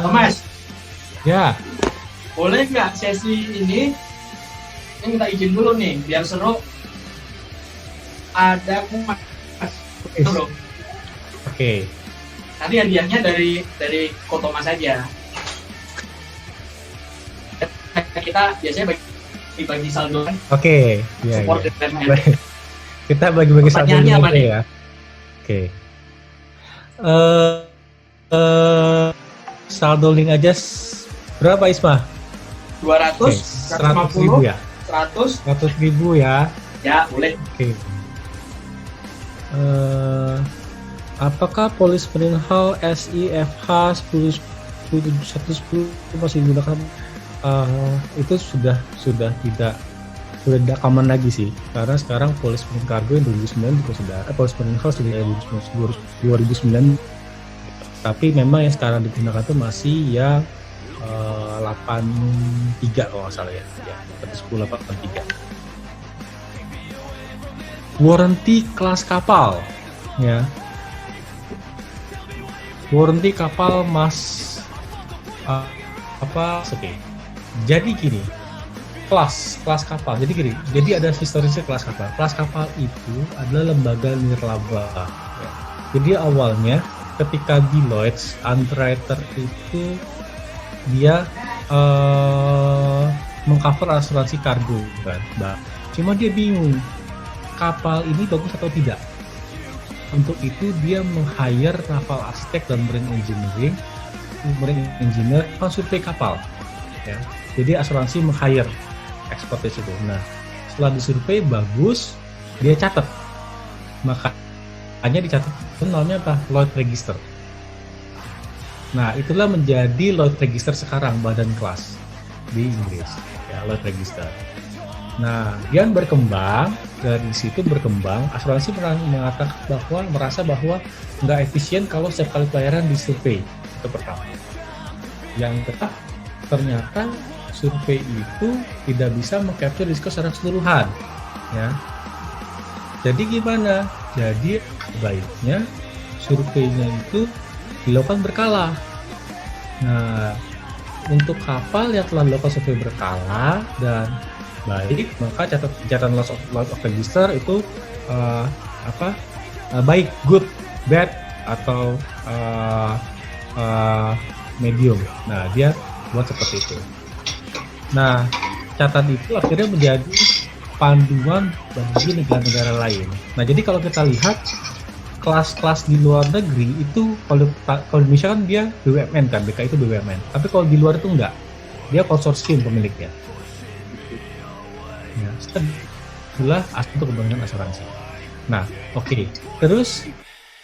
Mas, ya boleh nggak sesi ini minta izin dulu nih biar seru. Ada kumas. Oke. Nanti hadiahnya dari Kotomas saja. Kita biasanya bagi dibagi saldo kan, Oke, ya, support ya. BUMN. Baik. Kita bagi-bagi saldo Pertanyaannya dulu apa nih? ya. Oke. Eh, eh, saldo link aja berapa Isma? 200, Oke, 100.000 150, ya. 100, 100.000 ya. ya boleh. Oke. Apakah polis Hall SIFH 110 masih digunakan? Itu sudah tidak common lagi sih, karena sekarang polis kargo yang 2009 juga sudah polis Hall sudah 2009, tapi memang yang sekarang digunakan itu masih ya 83 kalau nggak salah ya 110 83. Warranty kelas kapal ya, warranty kapal oke. Jadi gini, kelas kapal. Jadi ada historisnya kelas kapal. Kelas kapal itu adalah lembaga nirlaba. Ya. Jadi awalnya ketika Deloitte underwriter itu dia mengcover asuransi kargo kan, cuma dia bingung kapal ini bagus atau tidak. Untuk itu dia meng-hire naval arsitek dan marine engineer survei kapal ya. Jadi asuransi meng-hire ekspertis itu. Nah, setelah disurvei bagus, dia catat. Makanya dicatat namanya apa? Lloyd's Register. Nah, itulah menjadi Lloyd's Register sekarang, badan kelas di Inggris ya, Lloyd's Register. Nah, dia berkembang, dari situ berkembang, asuransi merasa bahwa nggak efisien kalau setiap kali pelayaran disurvei. Itu pertama. Yang kedua, ternyata survei itu tidak bisa meng-capture risiko secara keseluruhan. Ya. Jadi gimana? Jadi baiknya surveinya itu dilakukan berkala. Nah, untuk kapal yang telah dilakukan survei berkala dan baik, maka catatan Lloyd's of Register itu baik, good, bad atau medium. Nah, dia buat seperti itu. Nah, catatan itu akhirnya menjadi panduan bagi negara-negara lain. Nah, jadi kalau kita lihat kelas-kelas di luar negeri itu, kalau Indonesia kan dia BUMN kan, BK itu BUMN. Tapi kalau di luar itu enggak, dia konsorsium pemiliknya. Ya, itulah untuk kebanyakan asuransi. Nah, oke. Terus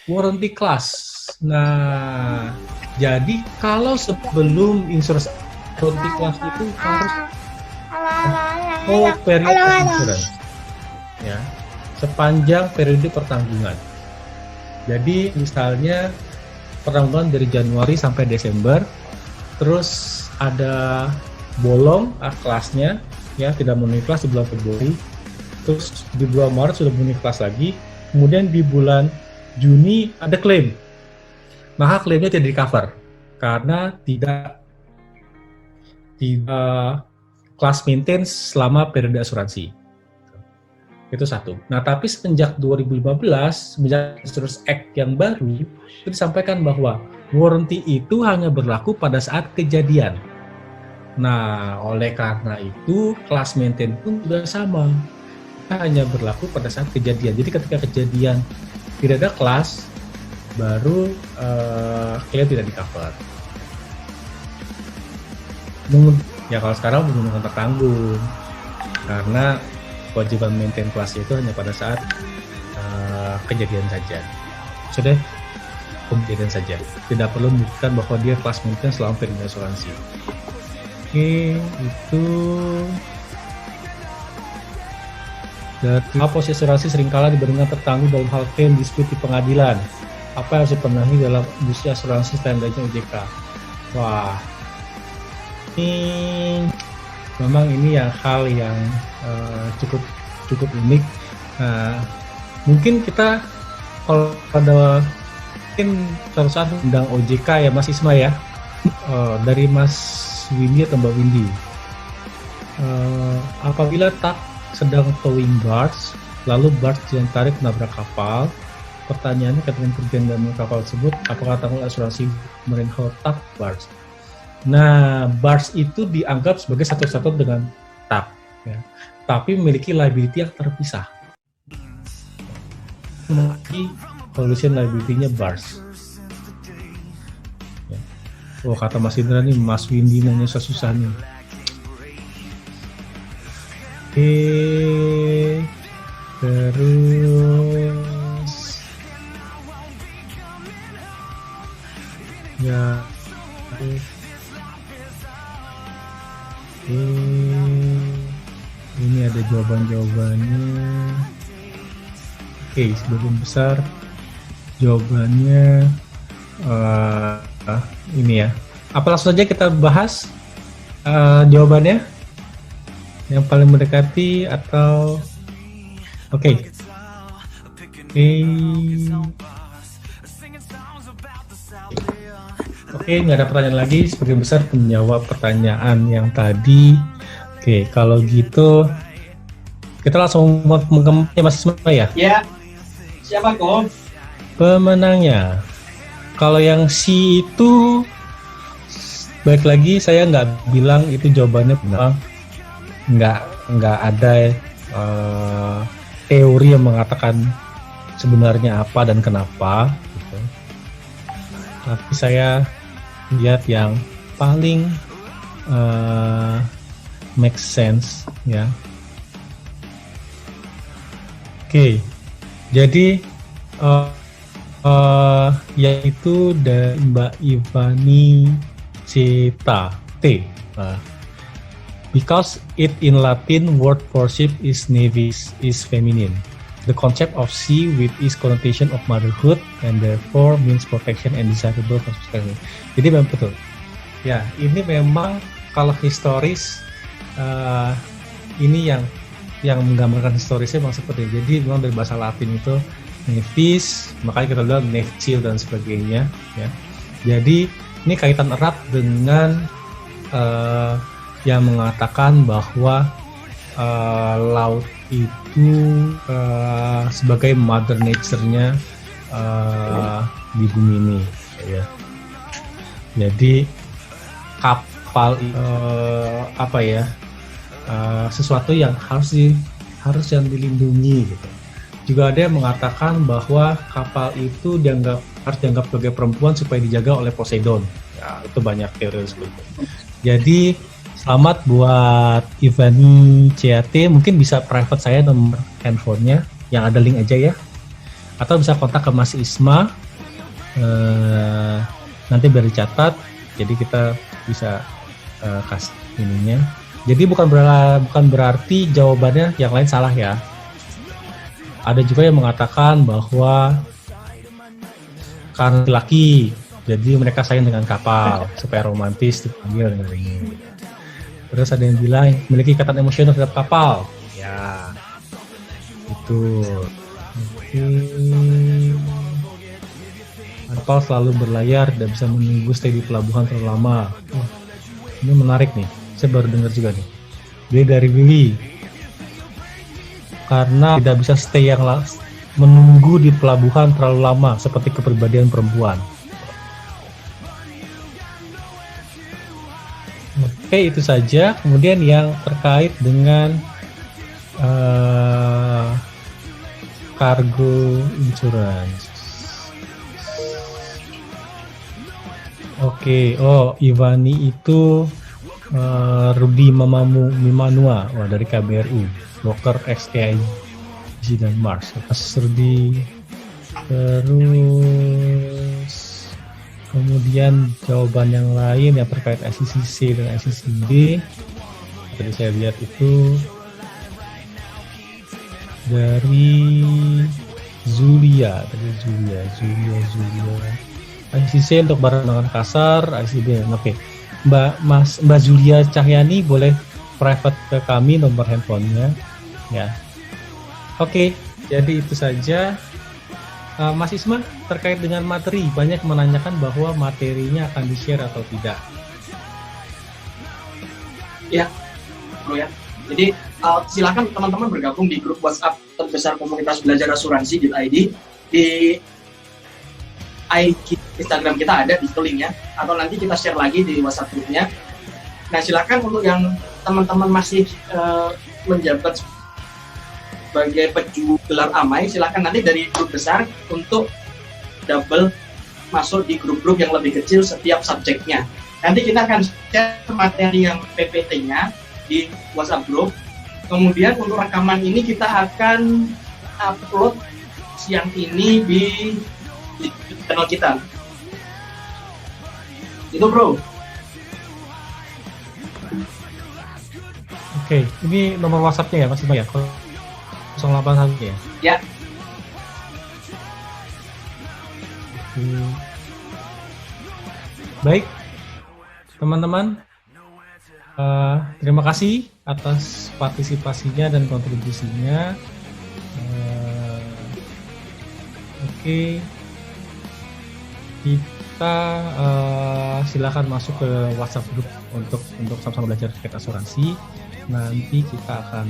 warranty class. Nah, jadi kalau sebelum insurance warranty class itu harus periode insurance. Ya, sepanjang periode pertanggungan. Jadi misalnya pertanggungan dari Januari sampai Desember, terus ada bolong kelasnya, ya tidak memenuhi kelas di bulan Februari, terus di bulan Maret sudah memenuhi kelas lagi, kemudian di bulan Juni ada klaim, maka klaimnya tidak di-cover karena tidak kelas maintenance selama periode asuransi. Itu satu. Nah, tapi semenjak 2015, semenjak Insurance Act yang baru, itu disampaikan bahwa warranty itu hanya berlaku pada saat kejadian. Nah, oleh karena itu, kelas maintenance pun juga sama. Hanya berlaku pada saat kejadian. Jadi ketika kejadian tidak ada kelas, baru klaim tidak di-cover. Ya kalau sekarang menggunakan tertanggung. Karena kewajiban maintain kelas itu hanya pada saat kejadian saja. Sudah kejadian saja. Tidak perlu membuktikan bahwa dia kelas maintain selama periode asuransi. Oke, itu dari posisi asuransi seringkali diberikan tertanggung dalam hal klaim dispute di pengadilan. Apa yang harus dipenuhi dalam industri asuransi standarnya OJK? Wah, memang ini yang hal yang cukup unik. Mungkin kita kalau pada mungkin suatu saat undang OJK ya Mas Isma ya, dari Mas Windy atau Mbak Windy. Apabila tak sedang towing barge, lalu barge yang tarik menabrak kapal, pertanyaannya ketika kerugian dalam kapal tersebut, apakah tanggung asuransi marine hull tug barge? Nah, barge itu dianggap sebagai satu-satu dengan tug, ya, tapi memiliki liability yang terpisah. Memiliki collision liability-nya bars. Ya. Oh, kata Mas Indra nih, Mas Windy nanya susah nih. Terus ya, ini ada jawabannya. Oke, sebagian besar jawabannya ini ya. Apa langsung saja kita bahas jawabannya yang paling mendekati atau oke, nggak ada pertanyaan lagi. Sebagian besar menjawab pertanyaan yang tadi. Oke, kalau gitu kita langsung ya Mas Isma ya? Ya, siapa kok? Pemenangnya. Kalau yang C itu, baik lagi saya nggak bilang itu jawabannya benar. Nggak ada teori yang mengatakan sebenarnya apa dan kenapa. Gitu. Tapi saya lihat yang paling make sense ya. Oke, jadi yaitu dari Mbak Ivani Ceta T. Because it in Latin word for ship is navis is feminine. The concept of sea with its connotation of motherhood and therefore means protection and desirable for society. Jadi memang betul. Ya, ini memang kalau historis ini yang menggambarkan historisnya memang seperti itu. Jadi memang dari bahasa Latin itu navis, makanya kita bilang navigil dan sebagainya. Ya. Jadi ini kaitan erat dengan yang mengatakan bahwa laut itu sebagai mother nature-nya di bumi ini. Ya. Jadi kapal sesuatu yang harus yang dilindungi gitu. Juga ada yang mengatakan bahwa kapal itu harus dianggap sebagai perempuan supaya dijaga oleh Poseidon. Ya, itu banyak teori seperti itu. Jadi selamat buat Ivani CAT, mungkin bisa private saya nomor handphonenya yang ada link aja ya, atau bisa kontak ke Mas Isma nanti biar dicatat, jadi kita bisa kasih ininya. Jadi bukan berarti jawabannya yang lain salah ya. Ada juga yang mengatakan bahwa karena laki, jadi mereka sayang dengan kapal supaya romantis dipanggil dengan ini. Terus ada yang bilang memiliki ikatan emosional terhadap kapal. Ya, itu. Kapal selalu berlayar, tidak bisa menunggu stay di pelabuhan terlalu lama. Ini menarik nih. Saya baru dengar juga nih. Dia dari Willy. Karena tidak bisa stay menunggu di pelabuhan terlalu lama seperti kepribadian perempuan. Oke, itu saja. Kemudian yang terkait dengan cargo insurance. Oke, Ivani itu Rudi Mimanua, dari KBRU, broker XAIG dan Mars. Mas Rudi, terus kemudian jawaban yang lain yang terkait SCCC dan SCCD, tadi saya lihat itu dari Zulia, SCCC untuk barang dengan kasar, SCCD. Oke. Mbak Zulia Cahyani boleh private ke kami nomor handphonenya ya. Oke, jadi itu saja. Mas Isma, terkait dengan materi, banyak menanyakan bahwa materinya akan di-share atau tidak. Ya, bro ya. Jadi silakan teman-teman bergabung di grup WhatsApp terbesar komunitas belajar asuransi .id. Di IG Instagram kita ada di linknya, atau nanti kita share lagi di WhatsApp grupnya. Nah, silakan untuk yang teman-teman masih menjabat sebagai peju gelar amai, silakan nanti dari grup besar untuk double masuk di grup-grup yang lebih kecil setiap subjeknya. Nanti kita akan share materi yang PPT-nya di WhatsApp group. Kemudian untuk rekaman ini kita akan upload siang ini di channel kita. Itu bro. Oke, ini nomor WhatsApp-nya ya Mas Ima ya? 081 ya? Ya. Baik, teman-teman, terima kasih atas partisipasinya dan kontribusinya. Oke, kita silakan masuk ke WhatsApp group untuk sama-sama belajar tiket asuransi. Nanti kita akan